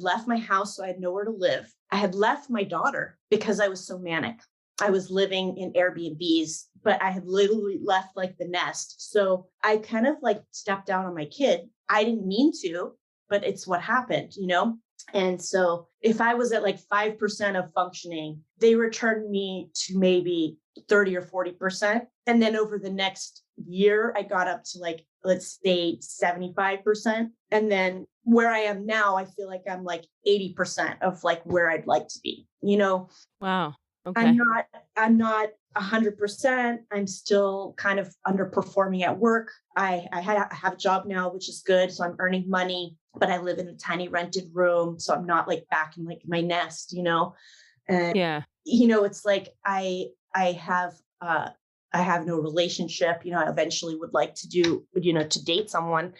left my house, so I had nowhere to live. I had left my daughter because I was so manic. I was living in Airbnbs, but I had literally left like the nest. So I kind of like stepped down on my kid. I didn't mean to, but it's what happened, And so if I was at like 5% of functioning, they returned me to maybe 30 or 40%. And then over the next year, I got up to like, let's say 75%. And then where I am now, I feel like I'm like 80% of like where I'd like to be, Wow. Okay. I'm not 100%. I'm still kind of underperforming at work. I have a job now, which is good. So I'm earning money, but I live in a tiny rented room. So I'm not like back in like my nest, And, yeah. It's like, I have no relationship, I eventually would like to to date someone.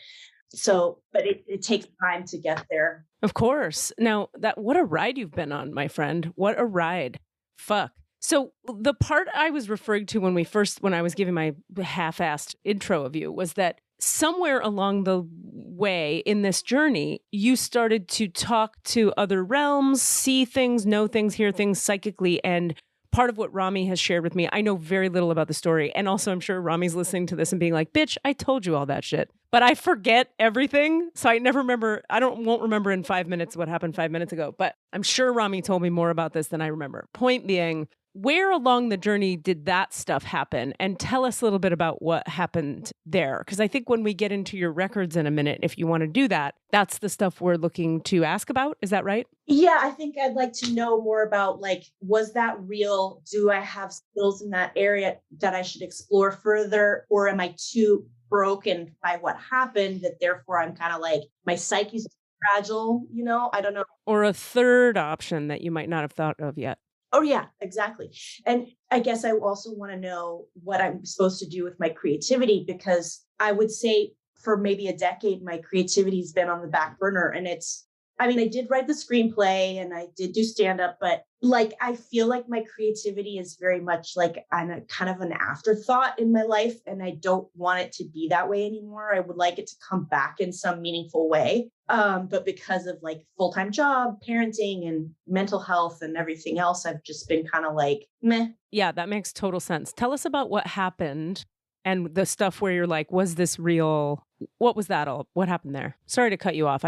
So, but it takes time to get there. Of course. Now what a ride you've been on, my friend. What a ride. Fuck. So the part I was referring to when I was giving my half-assed intro of you was that somewhere along the way in this journey, you started to talk to other realms, see things, know things, hear things psychically. And part of what Rami has shared with me, I know very little about the story. And also I'm sure Rami's listening to this and being like, bitch, I told you all that shit. But I forget everything. So I never remember. Won't remember in 5 minutes what happened 5 minutes ago. But I'm sure Rami told me more about this than I remember. Point being, where along the journey did that stuff happen? And tell us a little bit about what happened there. Because I think when we get into your records in a minute, if you want to do that, that's the stuff we're looking to ask about. Is that right? Yeah, I think I'd like to know more about, like, was that real? Do I have skills in that area that I should explore further? Or am I too broken by what happened that therefore I'm kind of like, my psyche's fragile, I don't know. Or a third option that you might not have thought of yet. Oh, yeah, exactly. And I guess I also want to know what I'm supposed to do with my creativity, because I would say for maybe a decade, my creativity's been on the back burner. And I did write the screenplay and I did do stand-up, but like, I feel like my creativity is very much like a kind of an afterthought in my life. And I don't want it to be that way anymore. I would like it to come back in some meaningful way. But because of like full-time job, parenting and mental health and everything else, I've just been kind of like, meh. Yeah, that makes total sense. Tell us about what happened and the stuff where you're like, was this real? What was that all? What happened there? Sorry to cut you off.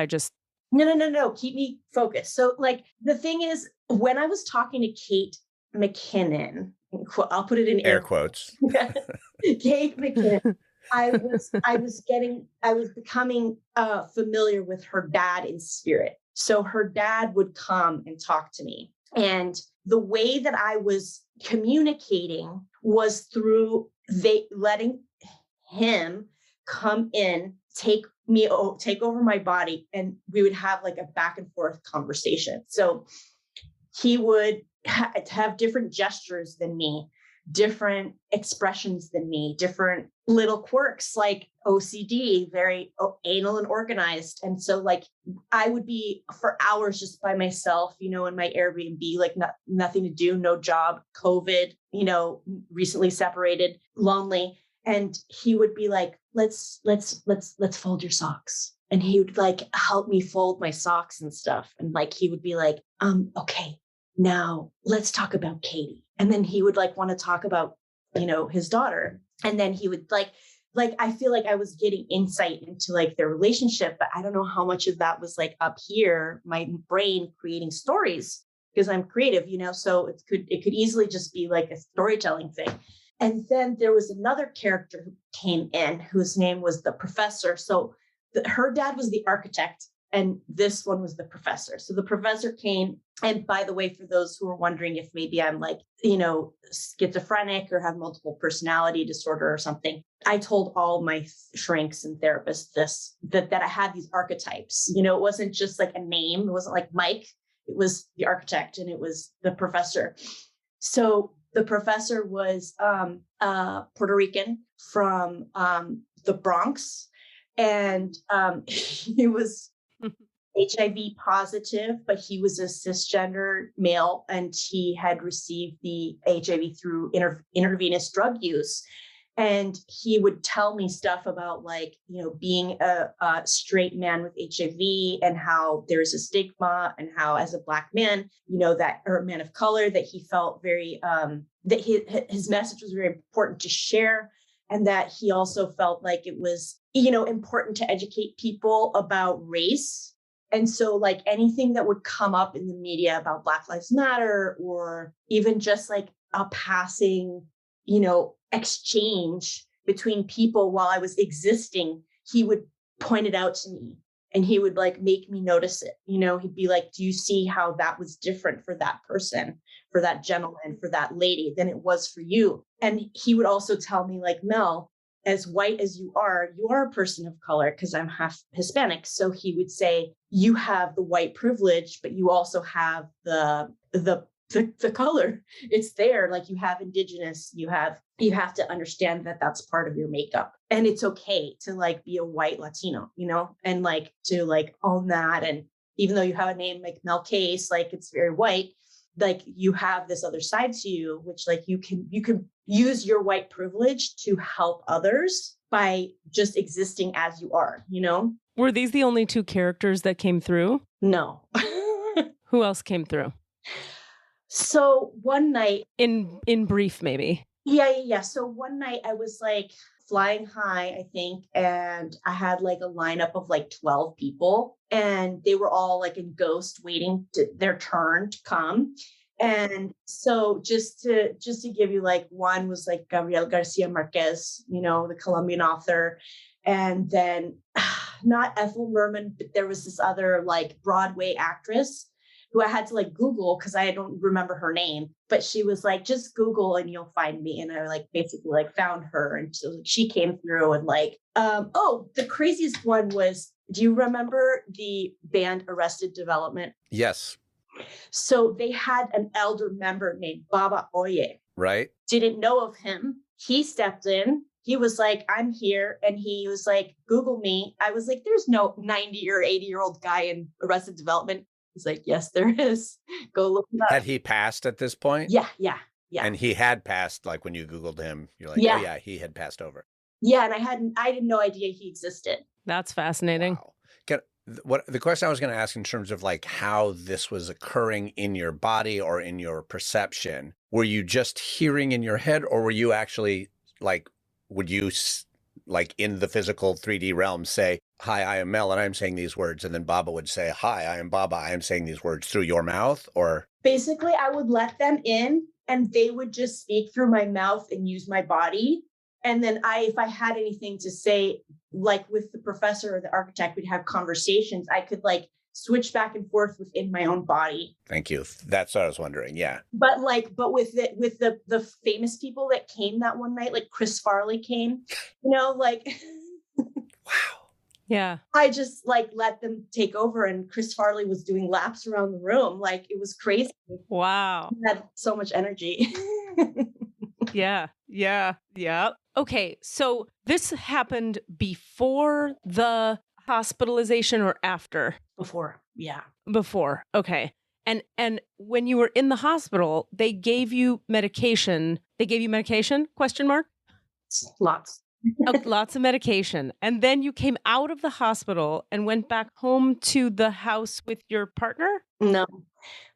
No. Keep me focused. So like the thing is, when I was talking to Kate McKinnon, I'll put it in air quotes. Kate McKinnon, I was becoming familiar with her dad in spirit. So her dad would come and talk to me. And the way that I was communicating was through letting him come in, take over my body, and we would have like a back and forth conversation. So he would have different gestures than me, different expressions than me, different little quirks like OCD, very anal and organized. And so like I would be for hours just by myself, in my Airbnb, like nothing to do, no job, COVID, recently separated, lonely. And he would be like, let's fold your socks. And he would like help me fold my socks and stuff. And like, he would be like, okay, now let's talk about Katie. And then he would like want to talk about, his daughter. And then he would like, I feel like I was getting insight into like their relationship, but I don't know how much of that was like up here, my brain creating stories because I'm creative, so it could easily just be like a storytelling thing. And then there was another character who came in whose name was the professor. So her dad was the architect and this one was the professor. So the professor came. And by the way, for those who are wondering if maybe I'm like, schizophrenic or have multiple personality disorder or something, I told all my shrinks and therapists that I had these archetypes. It wasn't just like a name. It wasn't like Mike. It was the architect and it was the professor. So the professor was Puerto Rican from the Bronx, and he was HIV positive, but he was a cisgender male, and he had received the HIV through intravenous drug use. And he would tell me stuff about like, being a straight man with HIV and how there's a stigma and how as a Black man, or a man of color, that he felt very, that his message was very important to share. And that he also felt like it was, important to educate people about race. And so like anything that would come up in the media about Black Lives Matter, or even just like a passing, exchange between people while I was existing, he would point it out to me and he would like make me notice it. He'd be like, do you see how that was different for that person, for that gentleman, for that lady than it was for you? And he would also tell me like, Mel, as white as you are a person of color because I'm half Hispanic. So he would say, you have the white privilege, but you also have the color. It's there. Like you have indigenous, you have to understand that that's part of your makeup, and it's okay to like be a white Latino, and like to like own that. And even though you have a name like Mel Case, like it's very white, like you have this other side to you, which like you can use your white privilege to help others by just existing as you are, Were these the only two characters that came through? No. Who else came through? So one night, in brief, maybe. Yeah. So one night I was like flying high, I think, and I had like a lineup of like 12 people, and they were all like in Ghost waiting their turn to come. And so just to give you like, one was like Gabriel Garcia Marquez, the Colombian author, and then not Ethel Merman, but there was this other like Broadway actress who I had to like Google because I don't remember her name, but she was like, just Google and you'll find me. And I like basically like found her. And so she came through and like, the craziest one was, do you remember the band Arrested Development? Yes. So they had an elder member named Baba Oye. Right. Didn't know of him. He stepped in he was like, I'm here. And he was like, Google me. I was like, there's no 90 or 80-year-old guy in Arrested Development. He's like, yes, there is. Go look him up. Had he passed at this point? Yeah. And he had passed, like when you Googled him, you're like, Yeah. oh yeah, he had passed over. Yeah. And I had no idea he existed. That's fascinating. Wow. What the question I was going to ask in terms of like how this was occurring in your body or in your perception, were you just hearing in your head, or were you actually like, would you like in the physical 3D realm say, hi, I am Mel and I'm saying these words, and then Baba would say, hi, I am Baba, I am saying these words through your mouth? Or basically I would let them in and they would just speak through my mouth and use my body. And then if I had anything to say, like with the professor or the architect, we'd have conversations. I could like switch back and forth within my own body. Thank you. That's what I was wondering. Yeah. But with the famous people that came that one night, like Chris Farley came, like Wow. Yeah. I just like let them take over, and Chris Farley was doing laps around the room. Like it was crazy. Wow. He had so much energy. Yeah. Okay, so this happened before the hospitalization or after? Before, yeah. Before. Okay. And when you were in the hospital, they gave you medication. They gave you medication? Question mark? Lots. Lots of medication. And then you came out of the hospital and went back home to the house with your partner? No,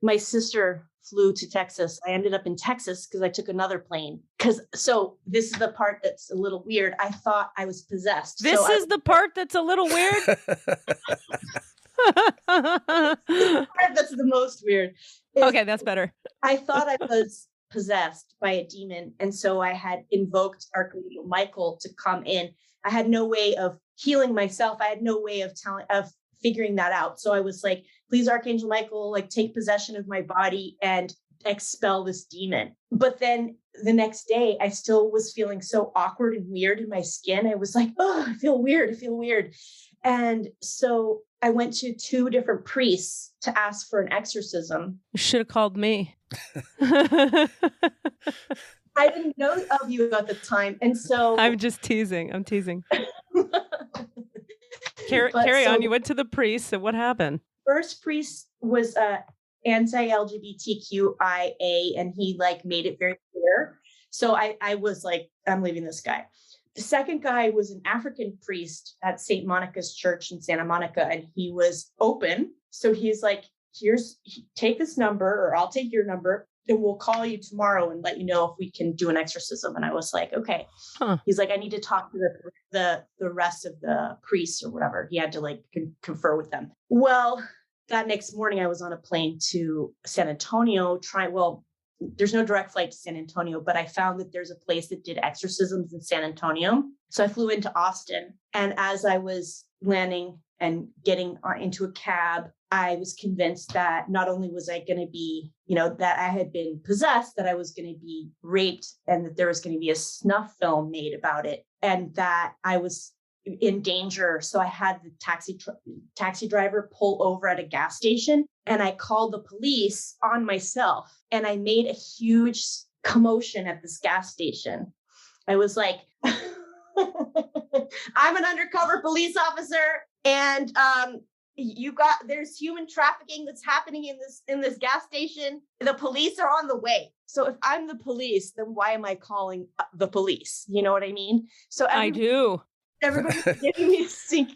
my sister flew to Texas. I ended up in Texas because I took another plane. So this is the part that's a little weird. I thought I was possessed. This is the part that's a little weird? That's the most weird. Okay, that's better. I thought I was possessed by a demon. And so I had invoked Archangel Michael to come in. I had no way of healing myself. I had no way of figuring that out. So I was like, please, Archangel Michael, like take possession of my body and expel this demon. But then the next day, I still was feeling so awkward and weird in my skin. I was like, oh, I feel weird. And so I went to 2 different priests to ask for an exorcism. You should have called me. I didn't know of you at the time. And so I'm just teasing. Carry on. You went to the priest. So what happened? First priest was anti-LGBTQIA, and he like made it very clear. So I was like, I'm leaving this guy. The second guy was an African priest at St. Monica's Church in Santa Monica, and he was open. So he's like, take this number, or I'll take your number, and we'll call you tomorrow and let you know if we can do an exorcism. And I was like, okay. Huh. He's like, I need to talk to the rest of the priests or whatever. He had to like confer with them. Well, that next morning I was on a plane to San Antonio there's no direct flight to San Antonio, but I found that there's a place that did exorcisms in San Antonio. So I flew into Austin. And as I was landing and getting into a cab, I was convinced that not only was I going to be, that I had been possessed, that I was going to be raped, and that there was going to be a snuff film made about it, and that I was in danger. So I had the taxi driver pull over at a gas station, and I called the police on myself, and I made a huge commotion at this gas station. I was like, I'm an undercover police officer, and there's human trafficking that's happening in this gas station. The police are on the way. So if I'm the police, then why am I calling the police? You know what I mean? So I do. Everybody's giving me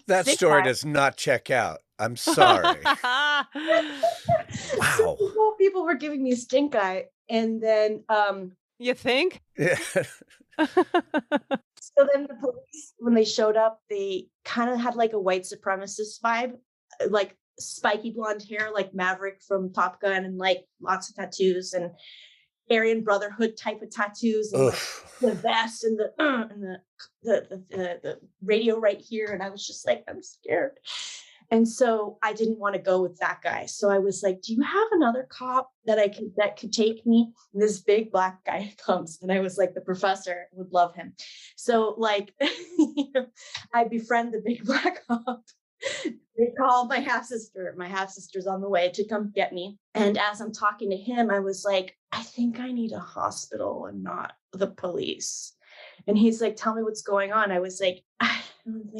that story does not check out. I'm sorry. Wow. So people were giving me stink eye. And then you think? Yeah. So then the police, when they showed up, they kind of had like a white supremacist vibe, like spiky blonde hair, like Maverick from Top Gun, and like lots of tattoos and Aryan Brotherhood type of tattoos, and like the vest and the radio right here. And I was just like, I'm scared. And so I didn't want to go with that guy. So I was like, do you have another cop that could take me? And this big black guy comes, and I was like, the professor would love him. So like, I befriend the big black cop. They call my half-sister. My half-sister's on the way to come get me. And as I'm talking to him, I was like, I think I need a hospital and not the police. And he's like, tell me what's going on. I was like, I don't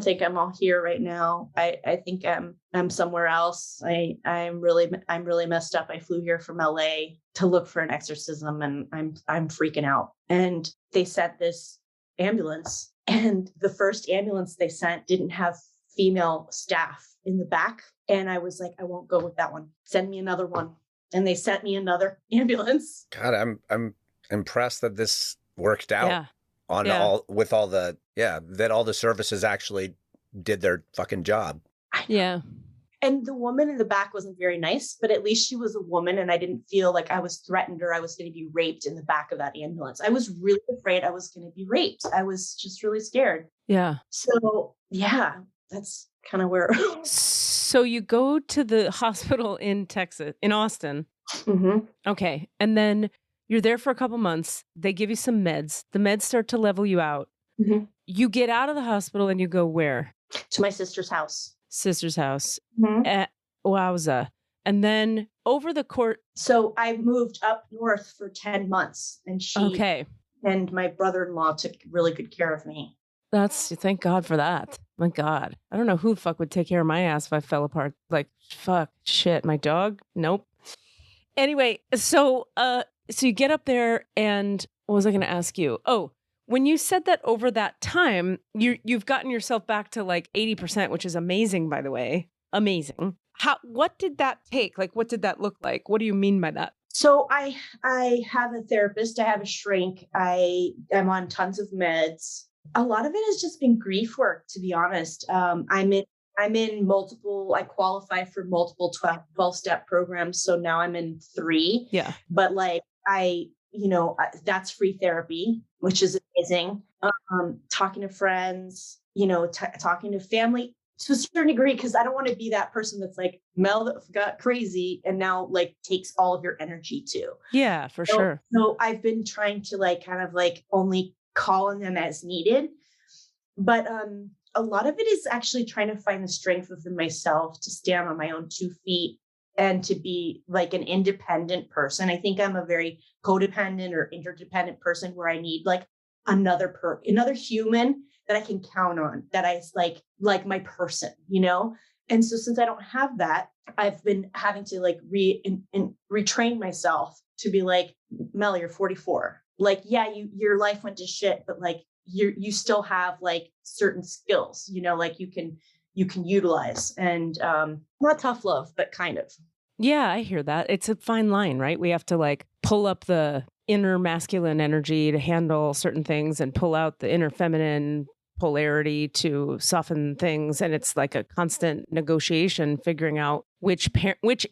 think I'm all here right now. I think I'm somewhere else. I'm really messed up. I flew here from LA to look for an exorcism, and I'm freaking out. And they sent this ambulance, and the first ambulance they sent didn't have female staff in the back. And I was like, I won't go with that one. Send me another one. And they sent me another ambulance. God, I'm impressed that this worked out. Yeah. That all the services actually did their fucking job. Yeah. And the woman in the back wasn't very nice, but at least she was a woman, and I didn't feel like I was threatened or I was going to be raped in the back of that ambulance. I was really afraid I was going to be raped. I was just really scared. Yeah. So yeah, that's kind of where. So you go to the hospital in Texas, in Austin. Mm-hmm. Okay. And then you're there for a couple months. They give you some meds. The meds start to level you out. Mm-hmm. You get out of the hospital and you go where? To my sister's house. Sister's house. Mm-hmm. Wowza. And then over the court. So I moved up north for 10 months, and Okay. And my brother-in-law took really good care of me. Thank God for that. My God. I don't know who the fuck would take care of my ass if I fell apart. Like, fuck, shit, my dog? Nope. Anyway, so you get up there, and what was I going to ask you? Oh, when you said that over that time, you've gotten yourself back to like 80%, which is amazing, by the way. Amazing. What did that take? Like, what did that look like? What do you mean by that? So I have a therapist. I have a shrink. I am on tons of meds. A lot of it has just been grief work, to be honest. I'm in multiple. I qualify for multiple 12-step programs. So now I'm in 3. Yeah. But like that's free therapy, which is amazing. Talking to friends, talking to family to a certain degree, because I don't want to be that person that's like, Mel that got crazy and now like takes all of your energy too. Yeah, for sure. So I've been trying to like kind of like only call on them as needed. But a lot of it is actually trying to find the strength within myself to stand on my own 2 feet and to be like an independent person. I think I'm a very codependent or interdependent person where I need like another human that I can count on, that I like my person, And so since I don't have that, I've been having to like retrain myself to be like, Mel, you're 44. Like, yeah, your life went to shit, but like you still have like certain skills, like you can utilize, and not tough love, but kind of. Yeah, I hear that. It's a fine line, right? We have to like pull up the inner masculine energy to handle certain things and pull out the inner feminine polarity to soften things. And it's like a constant negotiation, figuring out which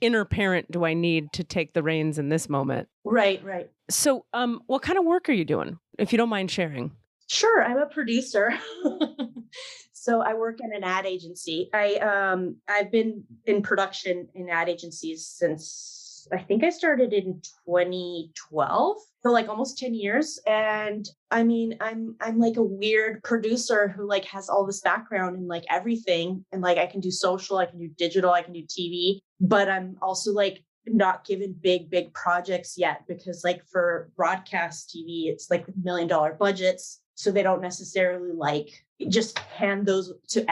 inner parent do I need to take the reins in this moment. Right. So what kind of work are you doing, if you don't mind sharing? Sure. I'm a producer. So I work in an ad agency. I've been in production in ad agencies since I think I started in 2012. So like almost 10 years. And I mean, I'm like a weird producer who like has all this background in like everything. And like I can do social, I can do digital, I can do TV, but I'm also like not given big projects yet, because like for broadcast TV, it's like $1 million budgets. So they don't necessarily like just hand those to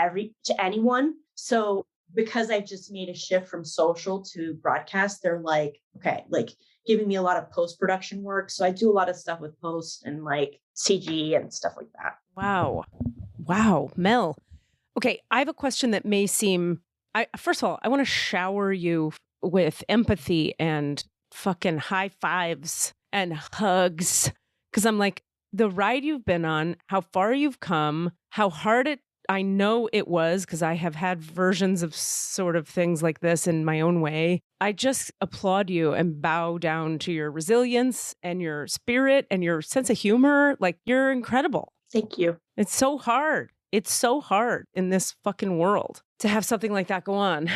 anyone. So because I've just made a shift from social to broadcast, they're like, okay, like giving me a lot of post-production work. So I do a lot of stuff with post and like CG and stuff like that. Wow, Mel. Okay, I have a question that may seem, first of all, I want to shower you with empathy and fucking high fives and hugs. Because I'm like, the ride you've been on, how far you've come, how hard I know it was, because I have had versions of sort of things like this in my own way. I just applaud you and bow down to your resilience and your spirit and your sense of humor. Like, you're incredible. Thank you. It's so hard. It's so hard in this fucking world to have something like that go on.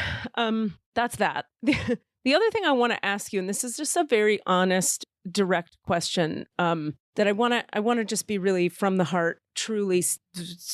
That's that. The other thing I want to ask you, and this is just a very honest, direct question, that I want to just be really from the heart, truly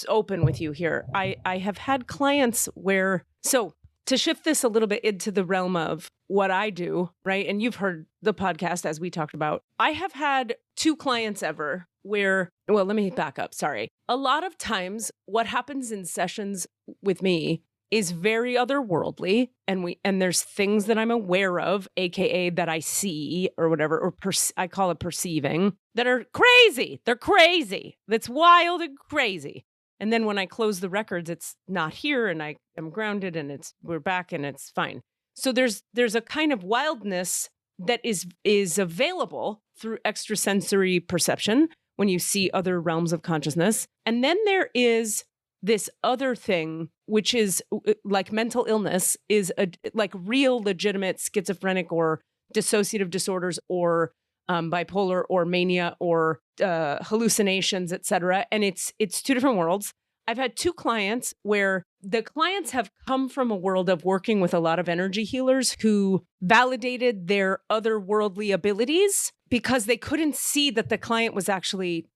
open with you here. I have had clients where, so to shift this a little bit into the realm of what I do, right? And you've heard the podcast as we talked about. I have had 2 clients ever where, well, let me back up. Sorry. A lot of times what happens in sessions with me is very otherworldly, and there's things that I'm aware of, aka that I see or whatever, or I call it perceiving, that are crazy. They're crazy. That's wild and crazy. And then when I close the records, it's not here, and I am grounded, and we're back, and it's fine. So there's a kind of wildness that is available through extrasensory perception when you see other realms of consciousness. And then there is this other thing, which is like mental illness, is like real legitimate schizophrenic or dissociative disorders or bipolar or mania or hallucinations, etc. And it's two different worlds. I've had 2 clients where the clients have come from a world of working with a lot of energy healers who validated their otherworldly abilities because they couldn't see that the client was actually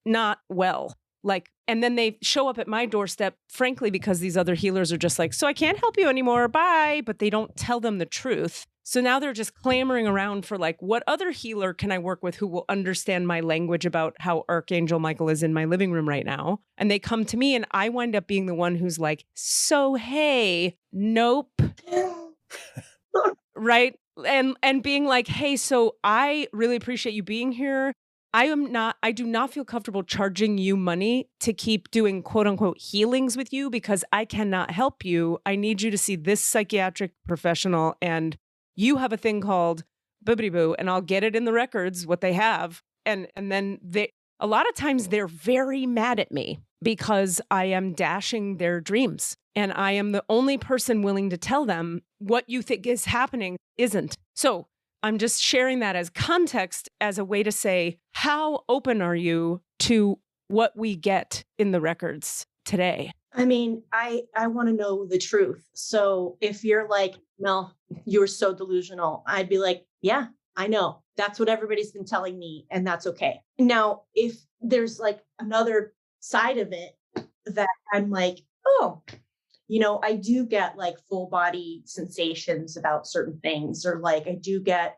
not well. And then they show up at my doorstep, frankly, because these other healers are just like, so I can't help you anymore, bye. But they don't tell them the truth. So now they're just clamoring around for like, what other healer can I work with who will understand my language about how Archangel Michael is in my living room right now? And they come to me and I wind up being the one who's like, so, hey, nope. Right. And being like, hey, so I really appreciate you being here. I do not feel comfortable charging you money to keep doing quote unquote healings with you because I cannot help you. I need you to see this psychiatric professional, and you have a thing called bibbity boo, and I'll get it in the records what they have. And then a lot of times they're very mad at me because I am dashing their dreams, and I am the only person willing to tell them what you think is happening isn't. So I'm just sharing that as context, as a way to say, how open are you to what we get in the records today? I mean, I want to know the truth. So if you're like, Mel, you were so delusional, I'd be like, yeah, I know. That's what everybody's been telling me, and that's okay. Now, if there's like another side of it that I'm like, oh, I do get like full body sensations about certain things, or like I do get,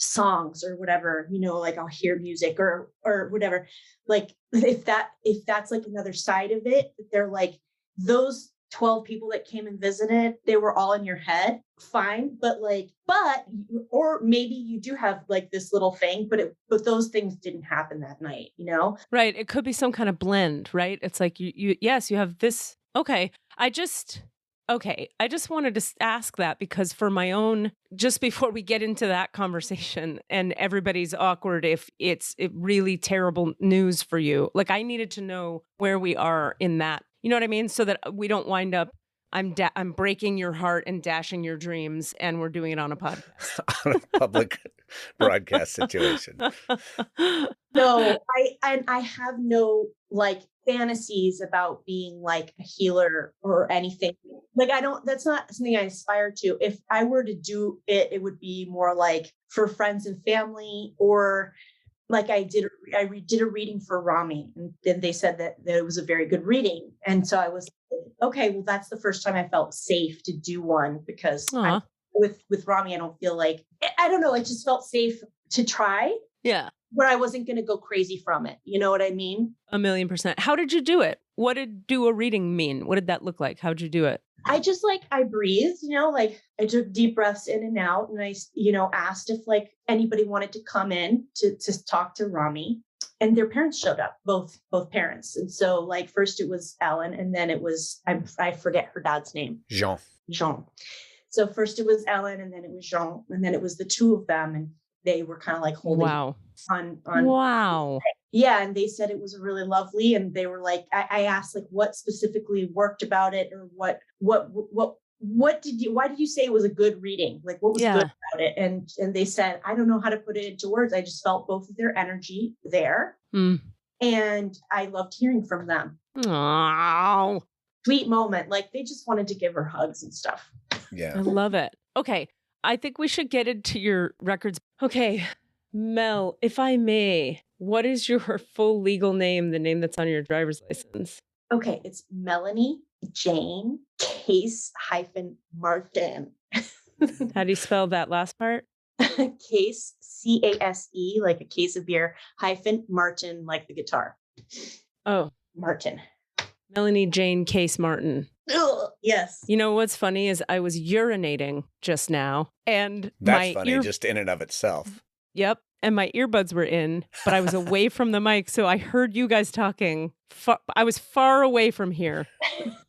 songs or whatever, like I'll hear music or whatever. Like if that's like another side of it, they're like those 12 people that came and visited, they were all in your head, fine. But or maybe you do have like this little thing, but those things didn't happen that night, Right. It could be some kind of blend, right? It's like yes, you have this. Okay. I just wanted to ask that because for my own, just before we get into that conversation and everybody's awkward if it's really terrible news for you, like I needed to know where we are in that. You know what I mean? So that we don't wind up, I'm breaking your heart and dashing your dreams, and we're doing it on a podcast. On a public broadcast situation. No, I have no like fantasies about being like a healer or anything. Like that's not something I aspire to. If I were to do it, it would be more like for friends and family, or like I did a reading for Rami, and then they said that it was a very good reading. And so I was like, okay, well, that's the first time I felt safe to do one, because with Rami, I don't feel like, I don't know, I just felt safe to try. Yeah. Where I wasn't going to go crazy from it. You know what I mean? 1,000,000%. How did you do it? What did do a reading mean? What did that look like? How'd you do it? I just I breathed, like I took deep breaths in and out. And I, asked if like anybody wanted to come in to talk to Rami, and their parents showed up, both parents. And so like, first it was Ellen, and then it was, I forget her dad's name. Jean. So first it was Ellen, and then it was Jean, and then it was the two of them. And they were kind of like holding on. Wow. Yeah. And they said it was really lovely. And they were like, I asked like what specifically worked about it, or why did you say it was a good reading? Like what was good about it? And they said, I don't know how to put it into words. I just felt both of their energy there. And I loved hearing from them. Oh, sweet moment. Like they just wanted to give her hugs and stuff. Yeah. I love it. Okay. I think we should get into your records. Okay. Mel, if I may, what is your full legal name, the name that's on your driver's license? Okay. It's Melanie Jane Case-Martin. How do you spell that last part? Case, CASE, like a case of beer, hyphen Martin, like the guitar. Oh, Martin. Melanie Jane Case Martin. Ugh, yes. You know what's funny is I was urinating just now, and That's funny just in and of itself. Yep. And my earbuds were in, but I was away from the mic. So I heard you guys talking. I was far away from here,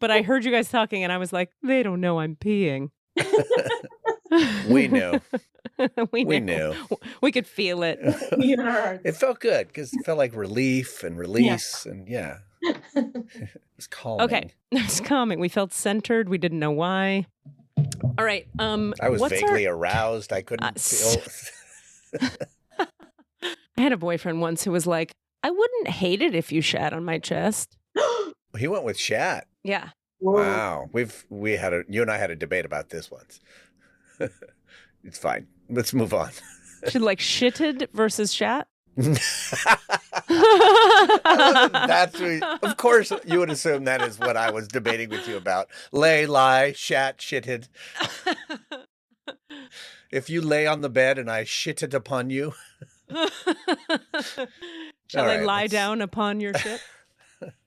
but I heard you guys talking and I was like, they don't know I'm peeing. We knew. We knew. We could feel it. It felt good because it felt like relief and release. Yeah. And yeah, it was calming. Okay. It was calming. We felt centered. We didn't know why. All right. I was vaguely aroused. I couldn't feel. I had a boyfriend once who was like, I wouldn't hate it if you shat on my chest. He went with shat. Yeah. Wow. You and I had a debate about this once. It's fine. Let's move on. Should like shitted versus shat? Of course, you would assume that is what I was debating with you about. Lay, lie, shat, shitted. If you lay on the bed and I shitted upon you. Shall I lie down upon your shit?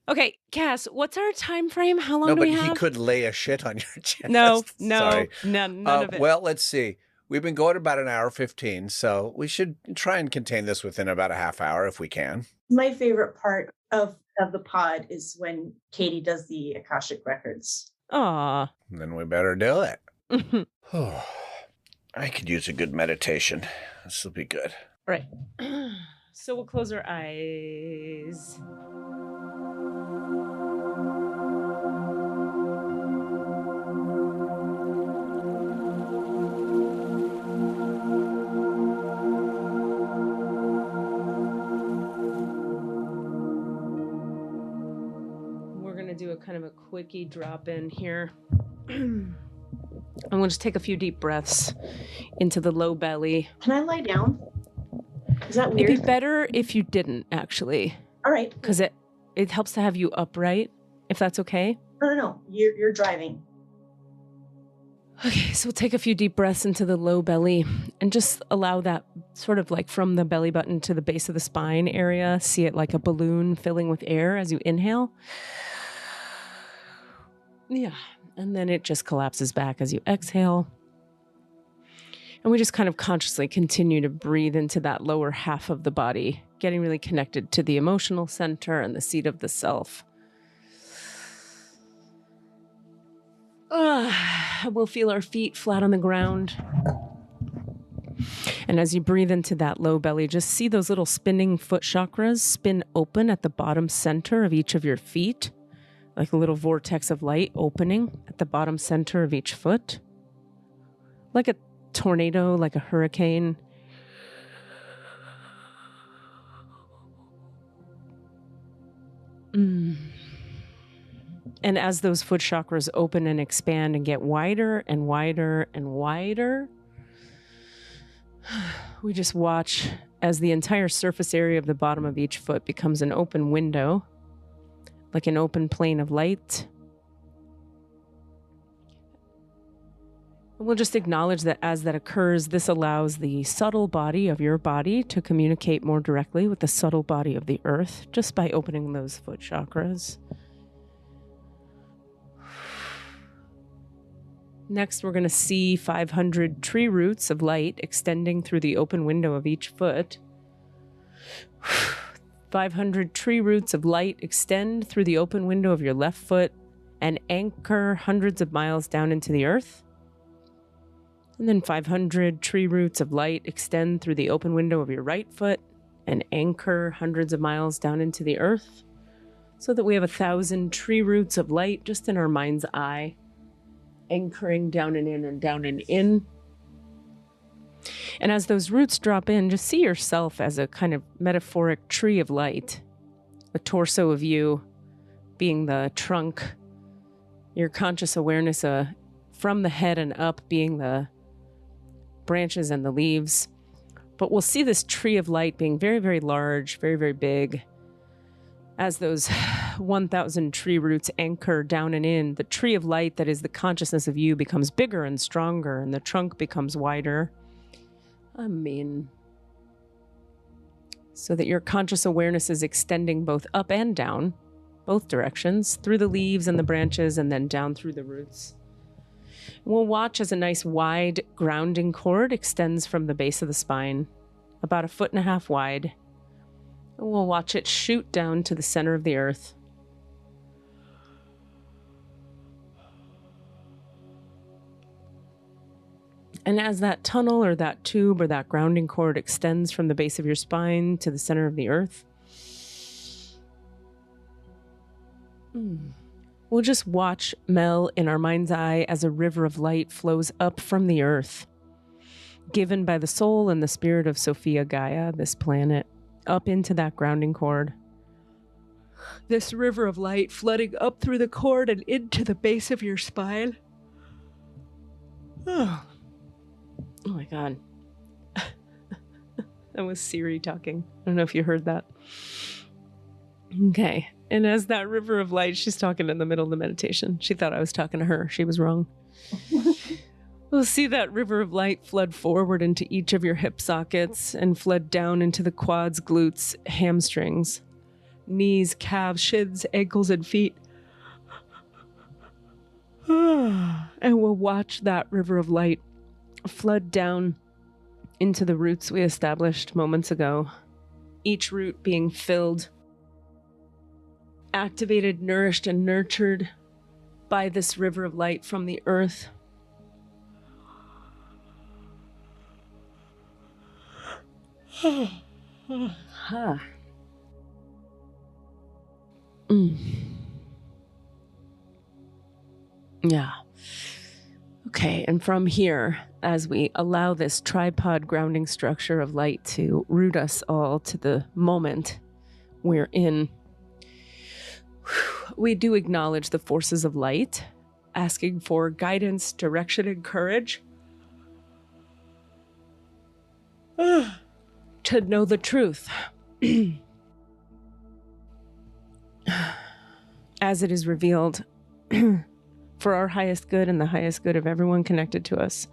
Okay, Cass, what's our time frame? How long do we have? No, but he could lay a shit on your chest. No, Sorry. none of it. Well, let's see. We've been going about an hour 15, so we should try and contain this within about a half hour if we can. My favorite part of the pod is when Katie does the Akashic Records. Aw. Then we better do it. I could use a good meditation. This will be good. Right. So we'll close our eyes. We're going to do a kind of a quickie drop in here. I'm going to just take a few deep breaths into the low belly. Can I lie down? Is that weird? It'd be better if you didn't, actually. All right. Because it helps to have you upright, if that's okay. No. You're driving. Okay, so we'll take a few deep breaths into the low belly and just allow that sort of like from the belly button to the base of the spine area. See it like a balloon filling with air as you inhale. Yeah. And then it just collapses back as you exhale. And we just kind of consciously continue to breathe into that lower half of the body, getting really connected to the emotional center and the seat of the self. We'll feel our feet flat on the ground. And as you breathe into that low belly, just see those little spinning foot chakras spin open at the bottom center of each of your feet, like a little vortex of light opening at the bottom center of each foot, like a tornado, like a hurricane. And as those foot chakras open and expand and get wider and wider and wider, we just watch as the entire surface area of the bottom of each foot becomes an open window, like an open plane of light. We'll just acknowledge that as that occurs, this allows the subtle body of your body to communicate more directly with the subtle body of the earth just by opening those foot chakras. Next, we're going to see 500 tree roots of light extending through the open window of each foot. 500 tree roots of light extend through the open window of your left foot and anchor hundreds of miles down into the earth. And then 500 tree roots of light extend through the open window of your right foot and anchor hundreds of miles down into the earth, so that we have 1,000 tree roots of light just in our mind's eye, anchoring down and in and down and in. And as those roots drop in, just see yourself as a kind of metaphoric tree of light, a torso of you being the trunk, your conscious awareness from the head and up being the branches and the leaves. But we'll see this tree of light being very, very large, very, very big. As those 1,000 tree roots anchor down and in, the tree of light that is the consciousness of you becomes bigger and stronger, and the trunk becomes wider. I mean, so that your conscious awareness is extending both up and down, both directions, through the leaves and the branches, and then down through the roots. We'll watch as a nice wide grounding cord extends from the base of the spine, about 1.5 feet wide. And we'll watch it shoot down to the center of the earth. And as that tunnel or that tube or that grounding cord extends from the base of your spine to the center of the earth, we'll just watch Mel in our mind's eye as a river of light flows up from the earth, given by the soul and the spirit of Sophia Gaia, this planet, up into that grounding cord. This river of light flooding up through the cord and into the base of your spine. Oh my God. That was Siri talking. I don't know if you heard that. Okay. And as that river of light, she's talking in the middle of the meditation. She thought I was talking to her. She was wrong. We'll see that river of light flood forward into each of your hip sockets and flood down into the quads, glutes, hamstrings, knees, calves, shins, ankles, and feet. And we'll watch that river of light flood down into the roots we established moments ago. Each root being filled, activated, nourished, and nurtured by this river of light from the earth. Yeah. Okay, and from here, as we allow this tripod grounding structure of light to root us all to the moment we're in, we do acknowledge the forces of light, asking for guidance, direction, and courage to know the truth as it is revealed for our highest good and the highest good of everyone connected to us.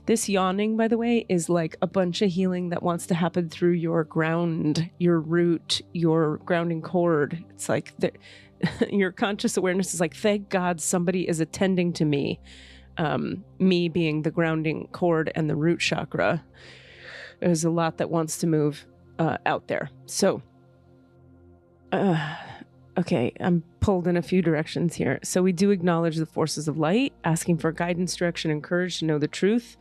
This yawning, by the way, is like a bunch of healing that wants to happen through your ground, your root, your grounding cord. It's like your conscious awareness is like, thank God somebody is attending to me. Me being the grounding cord and the root chakra. There's a lot that wants to move out there. So, okay, I'm pulled in a few directions here. So we do acknowledge the forces of light, asking for guidance, direction, and courage to know the truth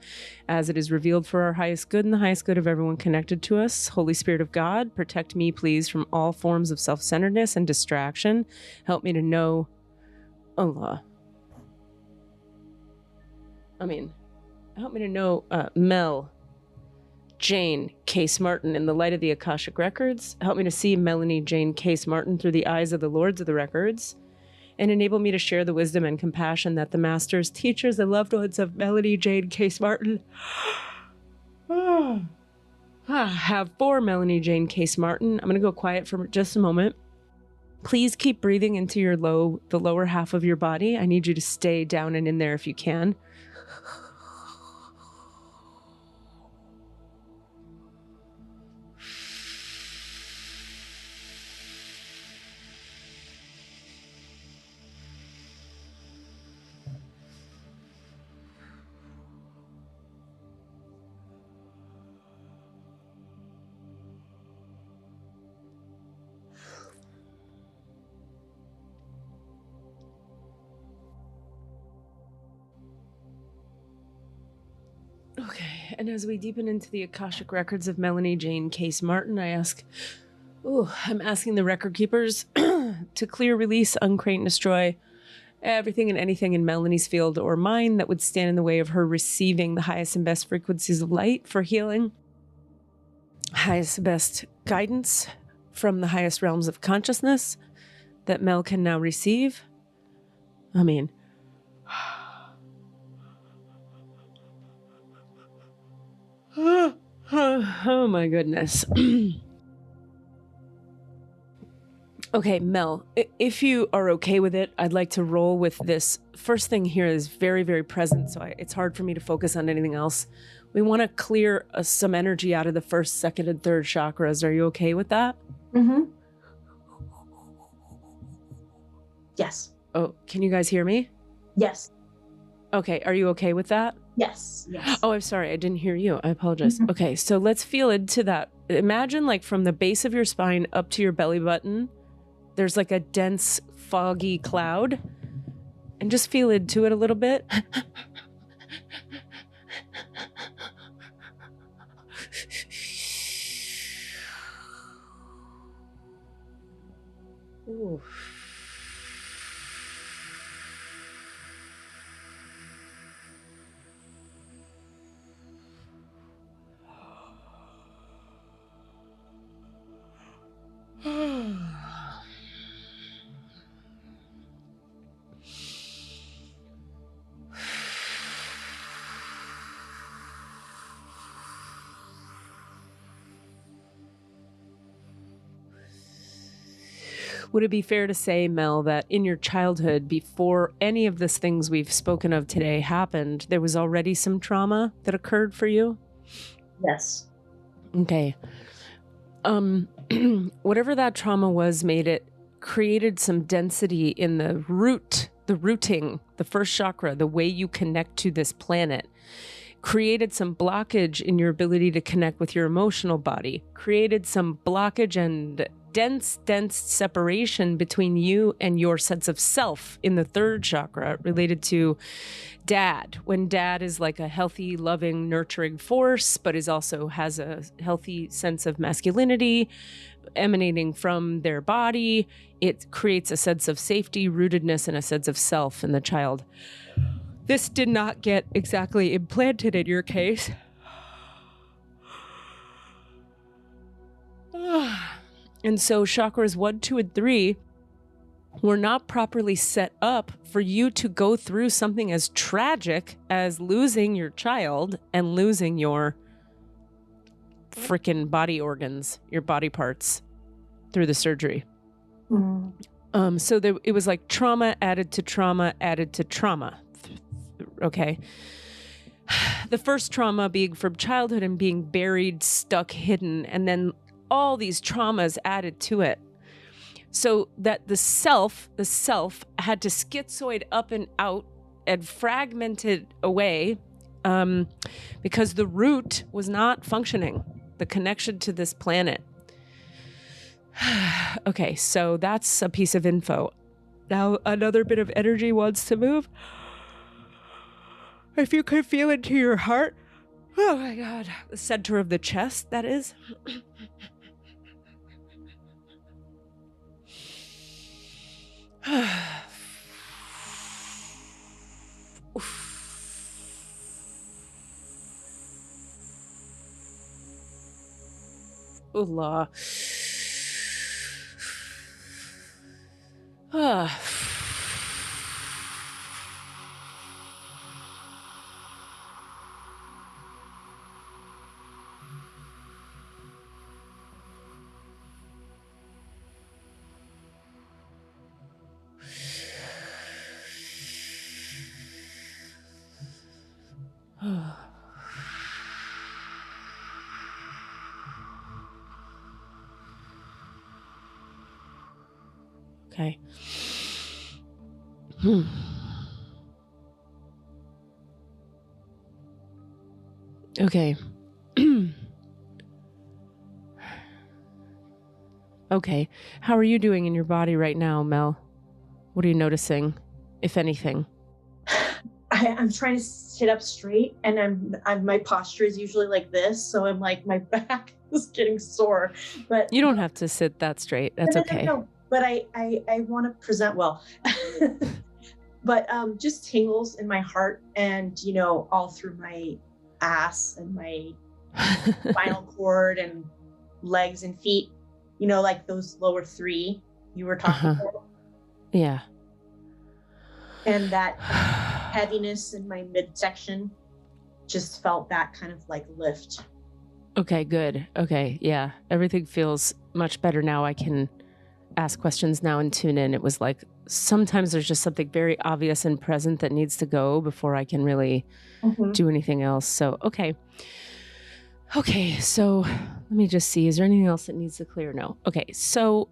as it is revealed for our highest good and the highest good of everyone connected to us. Holy Spirit of God, protect me, please, from all forms of self-centeredness and distraction. Help me to know Allah. Help me to know Mel, Jane Case Martin in the light of the Akashic Records. Help me to see Melanie Jane Case Martin through the eyes of the Lords of the Records, and enable me to share the wisdom and compassion that the masters, teachers, and loved ones of Melanie Jane Case Martin have for Melanie Jane Case Martin. I'm going to go quiet for just a moment. Please keep breathing into the lower half of your body. I need you to stay down and in there if you can. Okay, and as we deepen into the Akashic Records of Melanie Jane Case Martin, I'm asking the record keepers to clear, release, uncreate, and destroy everything and anything in Melanie's field or mine that would stand in the way of her receiving the highest and best frequencies of light for healing, highest and best guidance from the highest realms of consciousness that Mel can now receive. Oh my goodness. Okay, Mel, if you are okay with it, I'd like to roll with this. First thing here is very, very present, so it's hard for me to focus on anything else. We want to clear some energy out of the first, second, and third chakras. Are you okay with that? Mm-hmm. Yes. Oh, can you guys hear me? Yes. Okay, are you okay with that? Yes. Yes. Oh, I'm sorry. I didn't hear you. I apologize. Okay, so let's feel into that. Imagine like from the base of your spine up to your belly button, there's like a dense, foggy cloud. And just feel into it a little bit. Ooh. Would it be fair to say, Mel, that in your childhood, before any of these things we've spoken of today happened, there was already some trauma that occurred for you? Yes. Okay. Whatever that trauma was created some density in the rooting, the first chakra, the way you connect to this planet. Created some blockage in your ability to connect with your emotional body. Created some blockage and dense separation between you and your sense of self in the third chakra related to dad. When dad is like a healthy, loving, nurturing force, but also has a healthy sense of masculinity emanating from their body, it creates a sense of safety, rootedness, and a sense of self in the child. This did not get exactly implanted in your case. And so chakras 1, 2, and 3 were not properly set up for you to go through something as tragic as losing your child and losing your freaking body organs, your body parts through the surgery. So it was like trauma added to trauma added to trauma. Okay. The first trauma being from childhood and being buried, stuck, hidden, and then all these traumas added to it. So that the self had to schizoid up and out and fragmented away because the root was not functioning, the connection to this planet. Okay, so that's a piece of info. Now another bit of energy wants to move. If you could feel into your heart, oh my God, the center of the chest, that is. Allah. Okay. Okay. Okay. How are you doing in your body right now, Mel? What are you noticing, if anything? I'm trying to sit up straight, and my posture is usually like this, so I'm like my back is getting sore. But you don't have to sit that straight. That's okay. No, but I want to present well. But just tingles in my heart, and all through my ass and my spinal cord and legs and feet. Like those lower 3 you were talking about. Yeah. And that heaviness in my midsection, just felt that kind of like lift. Okay, good. Okay, yeah. Everything feels much better now. I can ask questions now and tune in. It was like sometimes there's just something very obvious and present that needs to go before I can really do anything else. So, okay. Okay, so let me just see. Is there anything else that needs to clear? No. Okay, so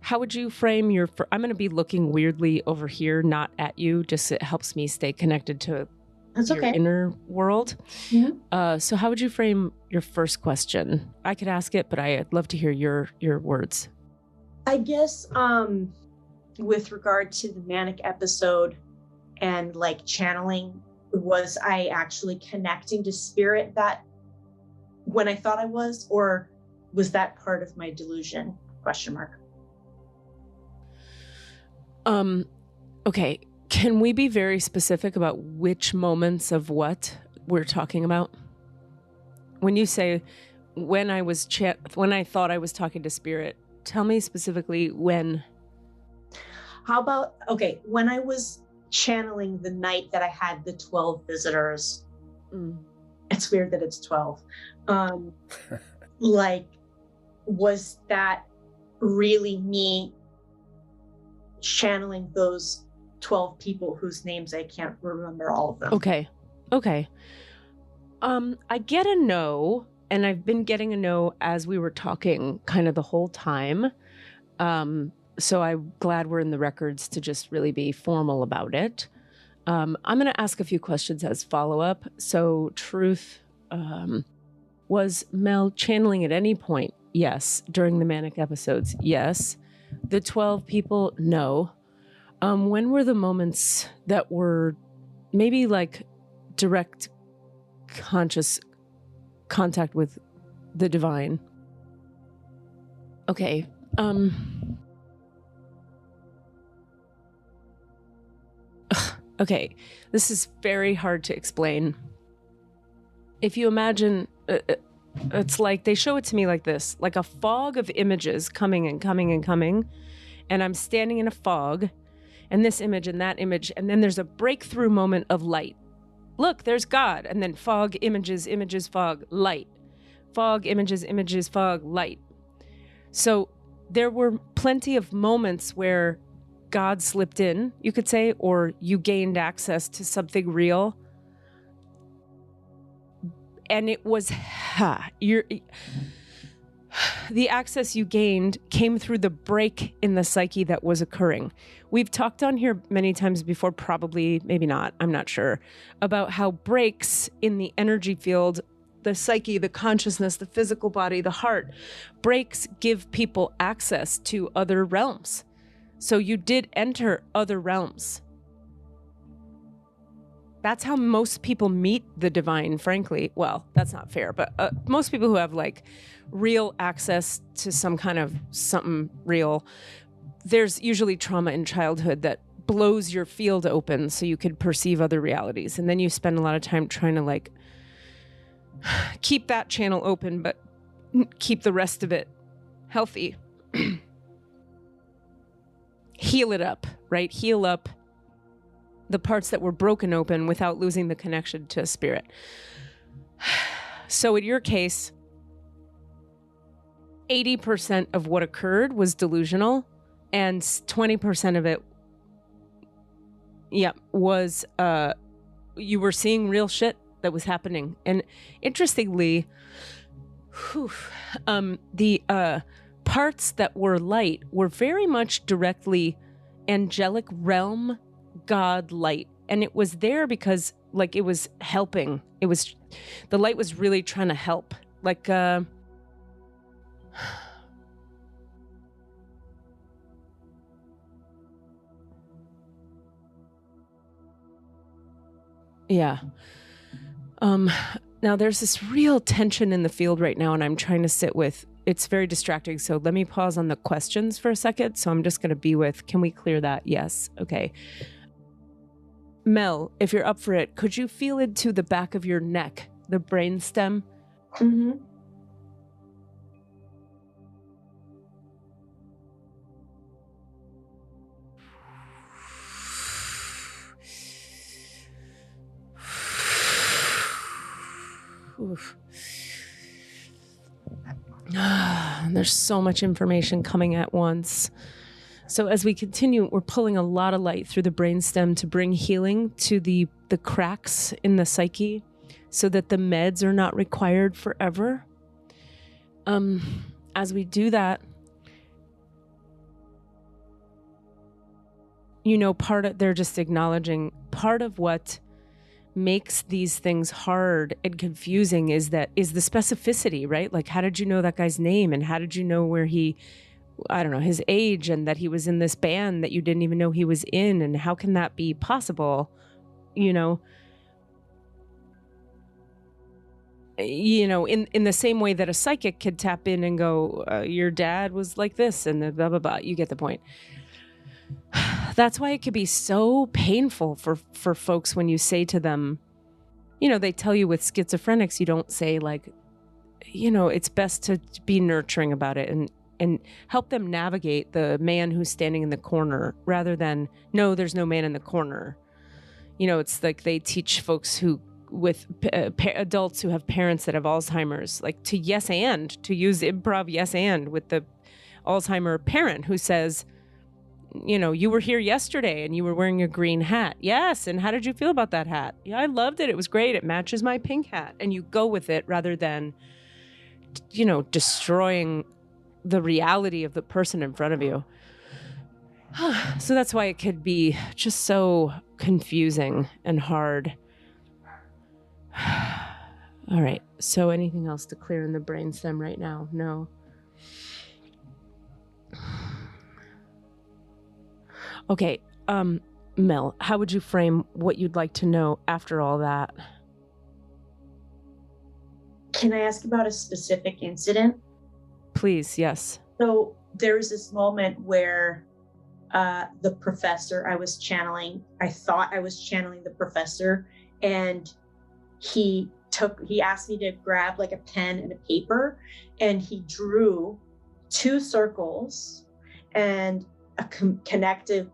how would you frame your... I'm going to be looking weirdly over here, not at you. Just it helps me stay connected to your inner world. So how would you frame your first question? I could ask it, but I'd love to hear your words. I guess with regard to the manic episode and like channeling, was I actually connecting to spirit that when I thought I was, or was that part of my delusion? Question mark. Okay. Can we be very specific about which moments of what we're talking about? When you say, when I thought I was talking to spirit, tell me specifically when. How about, okay, when I was channeling the night that I had the 12 visitors. It's weird that it's 12. Like, was that really me channeling those 12 people whose names I can't remember all of them? Okay. I get a no, and I've been getting a no as we were talking kind of the whole time. So I'm glad we're in the records to just really be formal about it. I'm going to ask a few questions as follow-up. So, Truth, was Mel channeling at any point? Yes. During the manic episodes? Yes. The 12 people? No. When were the moments that were maybe like direct conscious contact with the divine? Okay. Okay, this is very hard to explain. If you imagine, it's like they show it to me like this, like a fog of images coming and coming and coming, and I'm standing in a fog, and this image and that image, and then there's a breakthrough moment of light. Look, there's God, and then fog, images, images, fog, light. Fog, images, images, fog, light. So there were plenty of moments where God slipped in, you could say, or you gained access to something real. And it was, the access you gained came through the break in the psyche that was occurring. We've talked on here many times before, probably, maybe not, I'm not sure, about how breaks in the energy field, the psyche, the consciousness, the physical body, the heart, breaks give people access to other realms. So you did enter other realms. That's how most people meet the divine, frankly. Well, that's not fair, but most people who have like real access to some kind of something real, there's usually trauma in childhood that blows your field open so you could perceive other realities. And then you spend a lot of time trying to like keep that channel open, but keep the rest of it healthy. Heal it up, right? Heal up the parts that were broken open without losing the connection to spirit. So in your case, 80% of what occurred was delusional, and 20% of it, was you were seeing real shit that was happening. And interestingly, the parts that were light were very much directly angelic realm, God light. And it was there because like it was helping. The light was really trying to help. Like, yeah. Now there's this real tension in the field right now, and I'm trying to sit with. It's very distracting, so let me pause on the questions for a second. So I'm just going to be with, can we clear that? Yes. Okay. Mel, if you're up for it, could you feel into the back of your neck, the brain stem? Mm-hmm. Oof. There's so much information coming at once. So as we continue, we're pulling a lot of light through the brainstem to bring healing to the cracks in the psyche so that the meds are not required forever. As we do that, they're just acknowledging part of what makes these things hard and confusing is the specificity, right? Like, how did you know that guy's name? And how did you know where his age, and that he was in this band that you didn't even know he was in? And how can that be possible? In the same way that a psychic could tap in and go, your dad was like this, and the blah, blah, blah. You get the point. That's why it could be so painful for folks when you say to them, they tell you with schizophrenics, you don't say like, it's best to be nurturing about it and help them navigate the man who's standing in the corner rather than, no, there's no man in the corner. It's like they teach folks with adults who have parents that have Alzheimer's, like to use improv yes and with the Alzheimer parent who says, you were here yesterday and you were wearing a green hat. Yes. And how did you feel about that hat? Yeah, I loved it. It was great. It matches my pink hat. And you go with it rather than, destroying the reality of the person in front of you. So that's why it could be just so confusing and hard. All right. So anything else to clear in the brainstem right now? No. Okay, Mel, how would you frame what you'd like to know after all that? Can I ask about a specific incident? Please, yes. So there was this moment where the professor I thought I was channeling the professor, and he asked me to grab like a pen and a paper, and he drew 2 circles and a connective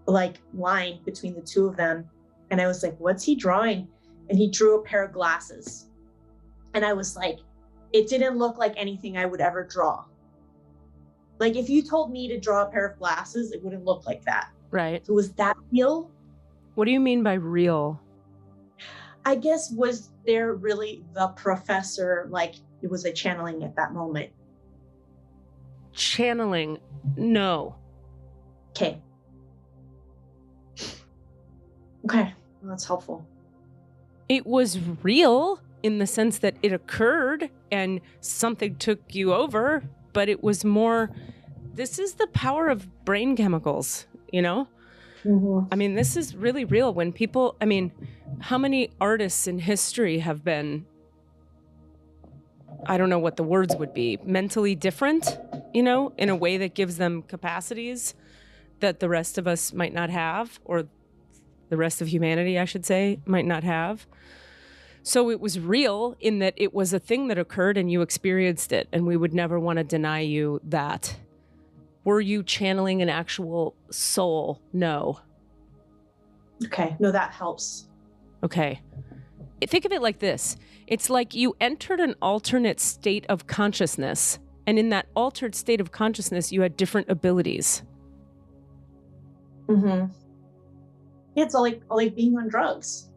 like line between the 2 of them. And I was like, what's he drawing? And he drew a pair of glasses. And I was like, it didn't look like anything I would ever draw. Like if you told me to draw a pair of glasses, it wouldn't look like that. Right. So was that real? What do you mean by real? I guess, was there really the professor, like it was a channeling at that moment? Channeling? No. Okay. Okay, well, that's helpful. It was real in the sense that it occurred and something took you over, but it was more, this is the power of brain chemicals, Mm-hmm. I mean, this is really real when people, how many artists in history have been, I don't know what the words would be, mentally different, in a way that gives them capacities that the rest of us might not have, or the rest of humanity, I should say, might not have. So it was real in that it was a thing that occurred and you experienced it, and we would never want to deny you that. Were you channeling an actual soul? No. Okay, no, that helps. Okay. Think of it like this. It's like you entered an alternate state of consciousness, and in that altered state of consciousness, you had different abilities. Mm-hmm. It's all like being on drugs.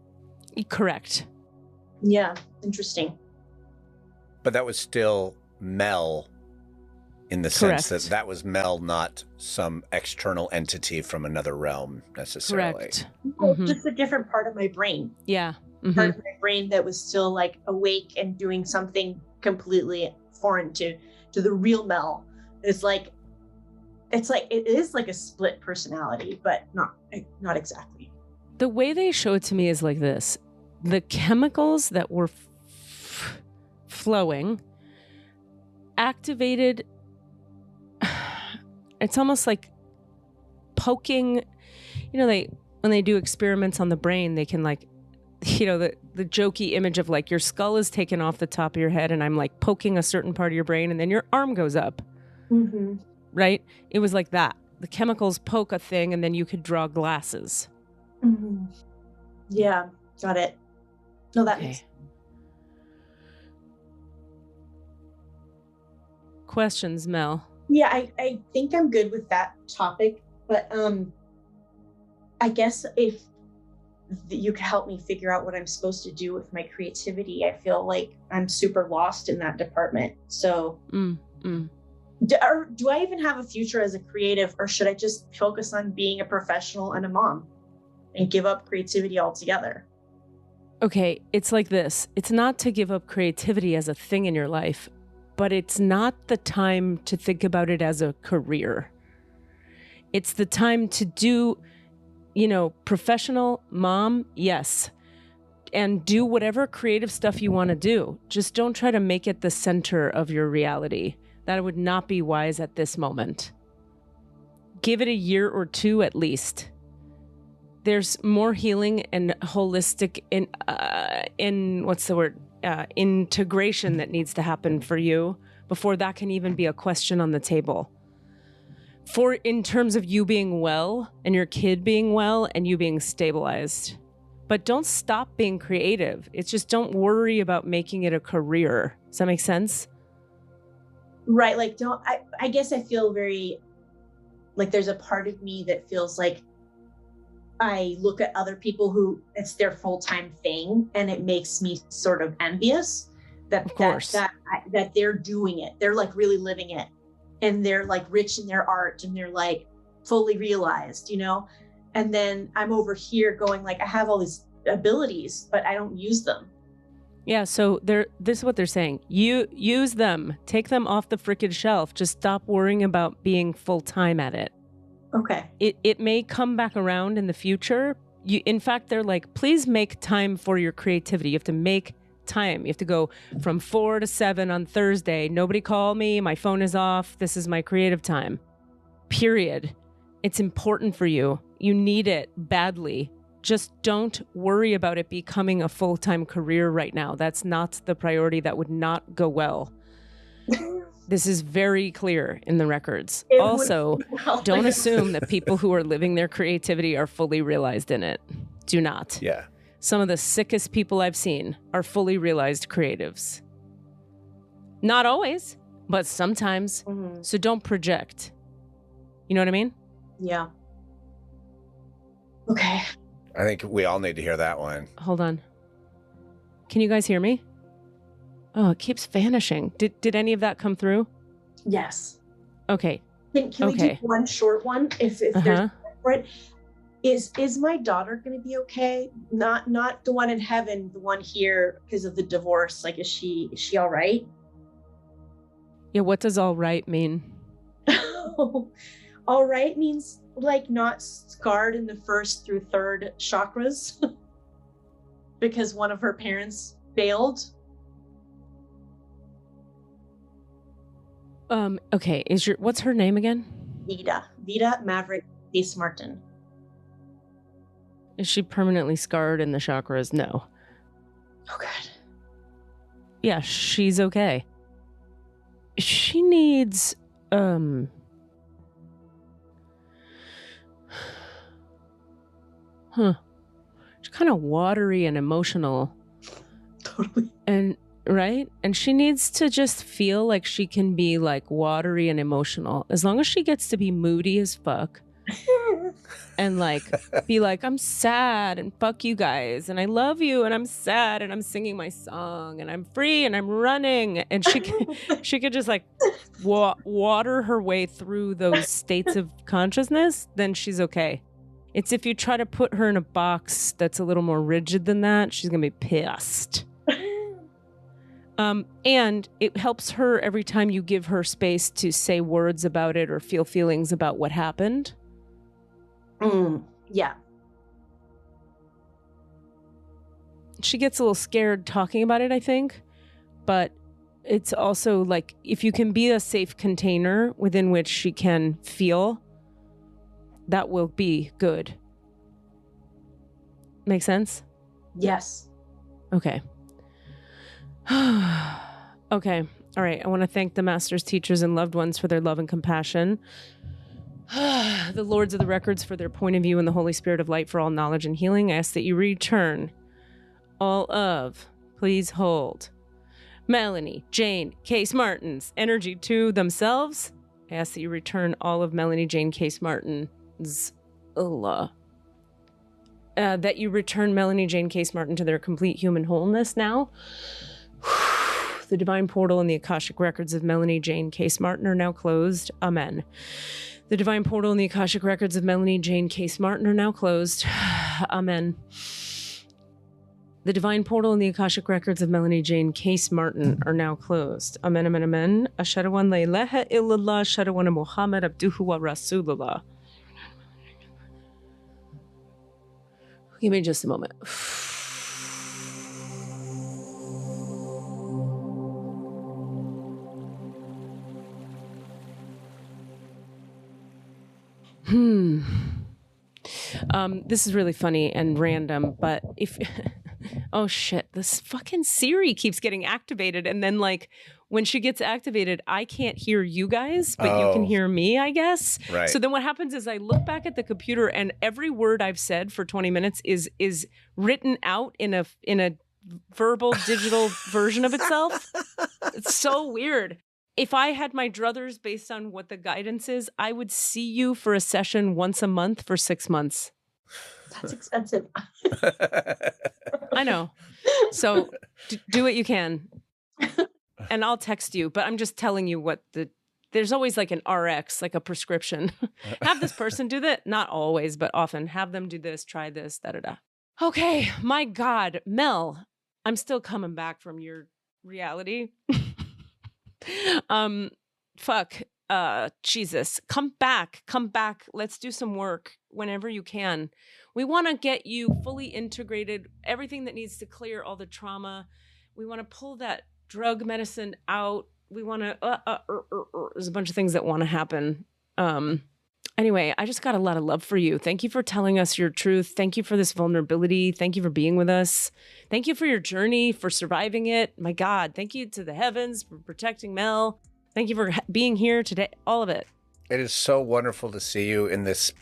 Correct. Yeah, interesting. But that was still Mel in the sense that was Mel, not some external entity from another realm necessarily. Correct. Mm-hmm. Just a different part of my brain. Yeah. Mm-hmm. Part of my brain that was still like awake and doing something completely foreign to the real Mel. It is like a split personality, but not exactly. The way they show it to me is like this. The chemicals that were flowing activated, it's almost like poking, when they do experiments on the brain, they can like, the jokey image of like your skull is taken off the top of your head and I'm like poking a certain part of your brain and then your arm goes up. Mm-hmm. Right? It was like that. The chemicals poke a thing and then you could draw glasses. Mm-hmm. Yeah, got it. No, that makes sense. Questions, Mel? Yeah, I think I'm good with that topic, but I guess if you could help me figure out what I'm supposed to do with my creativity, I feel like I'm super lost in that department. So do I even have a future as a creative, or should I just focus on being a professional and a mom and give up creativity altogether? Okay, it's like this. It's not to give up creativity as a thing in your life, but it's not the time to think about it as a career. It's the time to do, professional mom, yes, and do whatever creative stuff you want to do. Just don't try to make it the center of your reality. That would not be wise at this moment. Give it a year or two at least. There's more healing and holistic integration that needs to happen for you before that can even be a question on the table. In terms of you being well and your kid being well and you being stabilized. But don't stop being creative. It's just don't worry about making it a career. Does that make sense? Right. Like, I guess I feel very like there's a part of me that feels like I look at other people who it's their full-time thing, and it makes me sort of envious that they're doing it. They're like really living it, and they're like rich in their art, and they're like fully realized, and then I'm over here going like, I have all these abilities, but I don't use them. Yeah, so this is what they're saying. You use them. Take them off the frickin' shelf. Just stop worrying about being full-time at it. Okay. It may come back around in the future. In fact, they're like, please make time for your creativity. You have to make time. You have to go from 4 to 7 on Thursday. Nobody call me. My phone is off. This is my creative time. Period. It's important for you. You need it badly. Just don't worry about it becoming a full-time career right now. That's not the priority. That would not go well. This is very clear in the records. Also, don't assume that people who are living their creativity are fully realized in it. Do not. Yeah. Some of the sickest people I've seen are fully realized creatives. Not always, but sometimes. Mm-hmm. So don't project. You know what I mean? Yeah. Okay. I think we all need to hear that one. Hold on. Can you guys hear me? Oh, it keeps vanishing. Did any of that come through? Yes. Okay. Can we do one short one? If there's right. Is my daughter going to be okay? Not the one in heaven, the one here because of the divorce. Like, is she all right? Yeah. What does all right mean? All right means like not scarred in the 1st through 3rd chakras because one of her parents failed. Okay. What's her name again? Vida Maverick Ace Martin. Is she permanently scarred in the chakras? No. Oh God. Yeah, she's okay. She needs, She's kind of watery and emotional. Totally. Right? And she needs to just feel like she can be like watery and emotional. As long as she gets to be moody as fuck and like be like, I'm sad and fuck you guys and I love you and I'm sad and I'm singing my song and I'm free and I'm running. And she could just like water her way through those states of consciousness, then she's okay. It's if you try to put her in a box that's a little more rigid than that, she's going to be pissed. And it helps her every time you give her space to say words about it or feel feelings about what happened. Yeah. She gets a little scared talking about it, I think. But it's also like, if you can be a safe container within which she can feel, that will be good. Make sense? Yes. Okay. Okay. All right. I want to thank the masters, teachers, and loved ones for their love and compassion. The Lords of the Records for their point of view, and the Holy Spirit of Light for all knowledge and healing. I ask that you return all of, please hold, Melanie, Jane, Case Martin's energy to themselves I ask that you return all of Melanie Jane Case Martin's that you return Melanie Jane Case Martin to their complete human wholeness now. The divine portal and the Akashic records of Melanie Jane Case Martin are now closed. Amen. The divine portal and the Akashic records of Melanie Jane Case Martin are now closed. Amen. The divine portal and the Akashic records of Melanie Jane Case Martin are now closed. Amen, amen, amen. Ashhadu an la ilaha illallah, ashhadu anna Muhammad abduhu wa rasulullah. Give me just a moment. This is really funny and random, but if oh shit, this fucking Siri keeps getting activated, and then like when she gets activated, I can't hear you guys, but you can hear me, I guess. Right. So then what happens is I look back at the computer, and every word I've said for 20 minutes is written out in a verbal digital version of itself. It's so weird. If I had my druthers based on what the guidance is, I would see you for a session once a month for 6 months. That's expensive. I know. So do what you can. And I'll text you, but I'm just telling you there's always like an RX, like a prescription. Have this person do that. Not always, but often. Have them do this, try this, da-da-da. Okay, my God. Mel, I'm still coming back from your reality. Jesus, come back. Let's do some work whenever you can. We want to get you fully integrated, everything that needs to clear all the trauma. We want to pull that drug medicine out. We want to, there's a bunch of things that want to happen. Anyway, I just got a lot of love for you. Thank you for telling us your truth. Thank you for this vulnerability. Thank you for being with us. Thank you for your journey, for surviving it. My God, thank you to the heavens for protecting Mel. Thank you for being here today. All of it. It is so wonderful to see you in this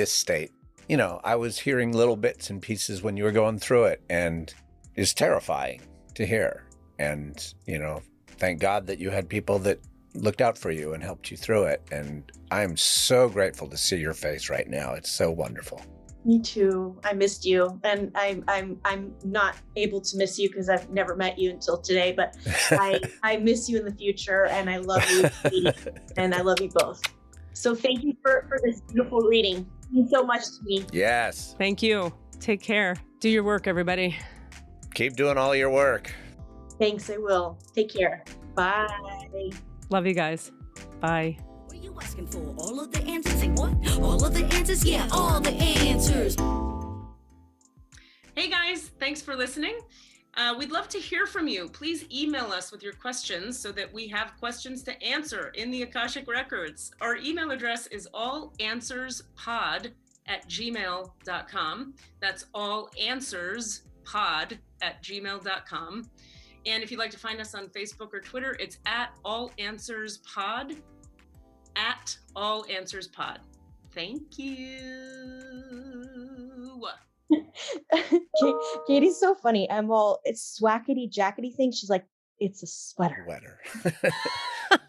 state. You know, I was hearing little bits and pieces when you were going through it, and it's terrifying to hear. And, you know, thank God that you had people that looked out for you and helped you through it. And I'm so grateful to see your face right now. It's so wonderful. Me too. I missed you, and I'm not able to miss you because I've never met you until today. But I miss you in the future, and I love you, and I love you both. So thank you for this beautiful reading. It means so much to me. Yes. Thank you. Take care. Do your work, everybody. Keep doing all your work. Thanks. I will. Take care. Bye. Love you guys. Bye. What are you asking for? All of the answers? Say what? All of the answers? Yeah, all the answers. Hey guys, thanks for listening. We'd love to hear from you. Please email us with your questions so that we have questions to answer in the Akashic Records. Our email address is allanswerspod@gmail.com. That's allanswerspod@gmail.com. And if you'd like to find us on Facebook or Twitter, it's @allanswerspod. @allanswerspod. Thank you. Katie's so funny. It's swackety jackety thing. She's like, it's a sweater.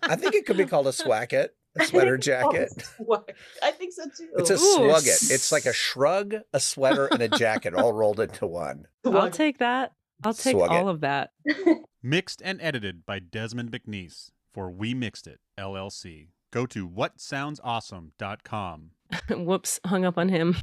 I think it could be called a swacket, a sweater jacket. I think so too. It's a swugget. It's like a shrug, a sweater, and a jacket all rolled into one. I'll take that. I'll take Swug all it. of that. Mixed and edited by Desmond McNeese for We Mixed It, LLC. Go to whatsoundsawesome.com. Whoops, hung up on him.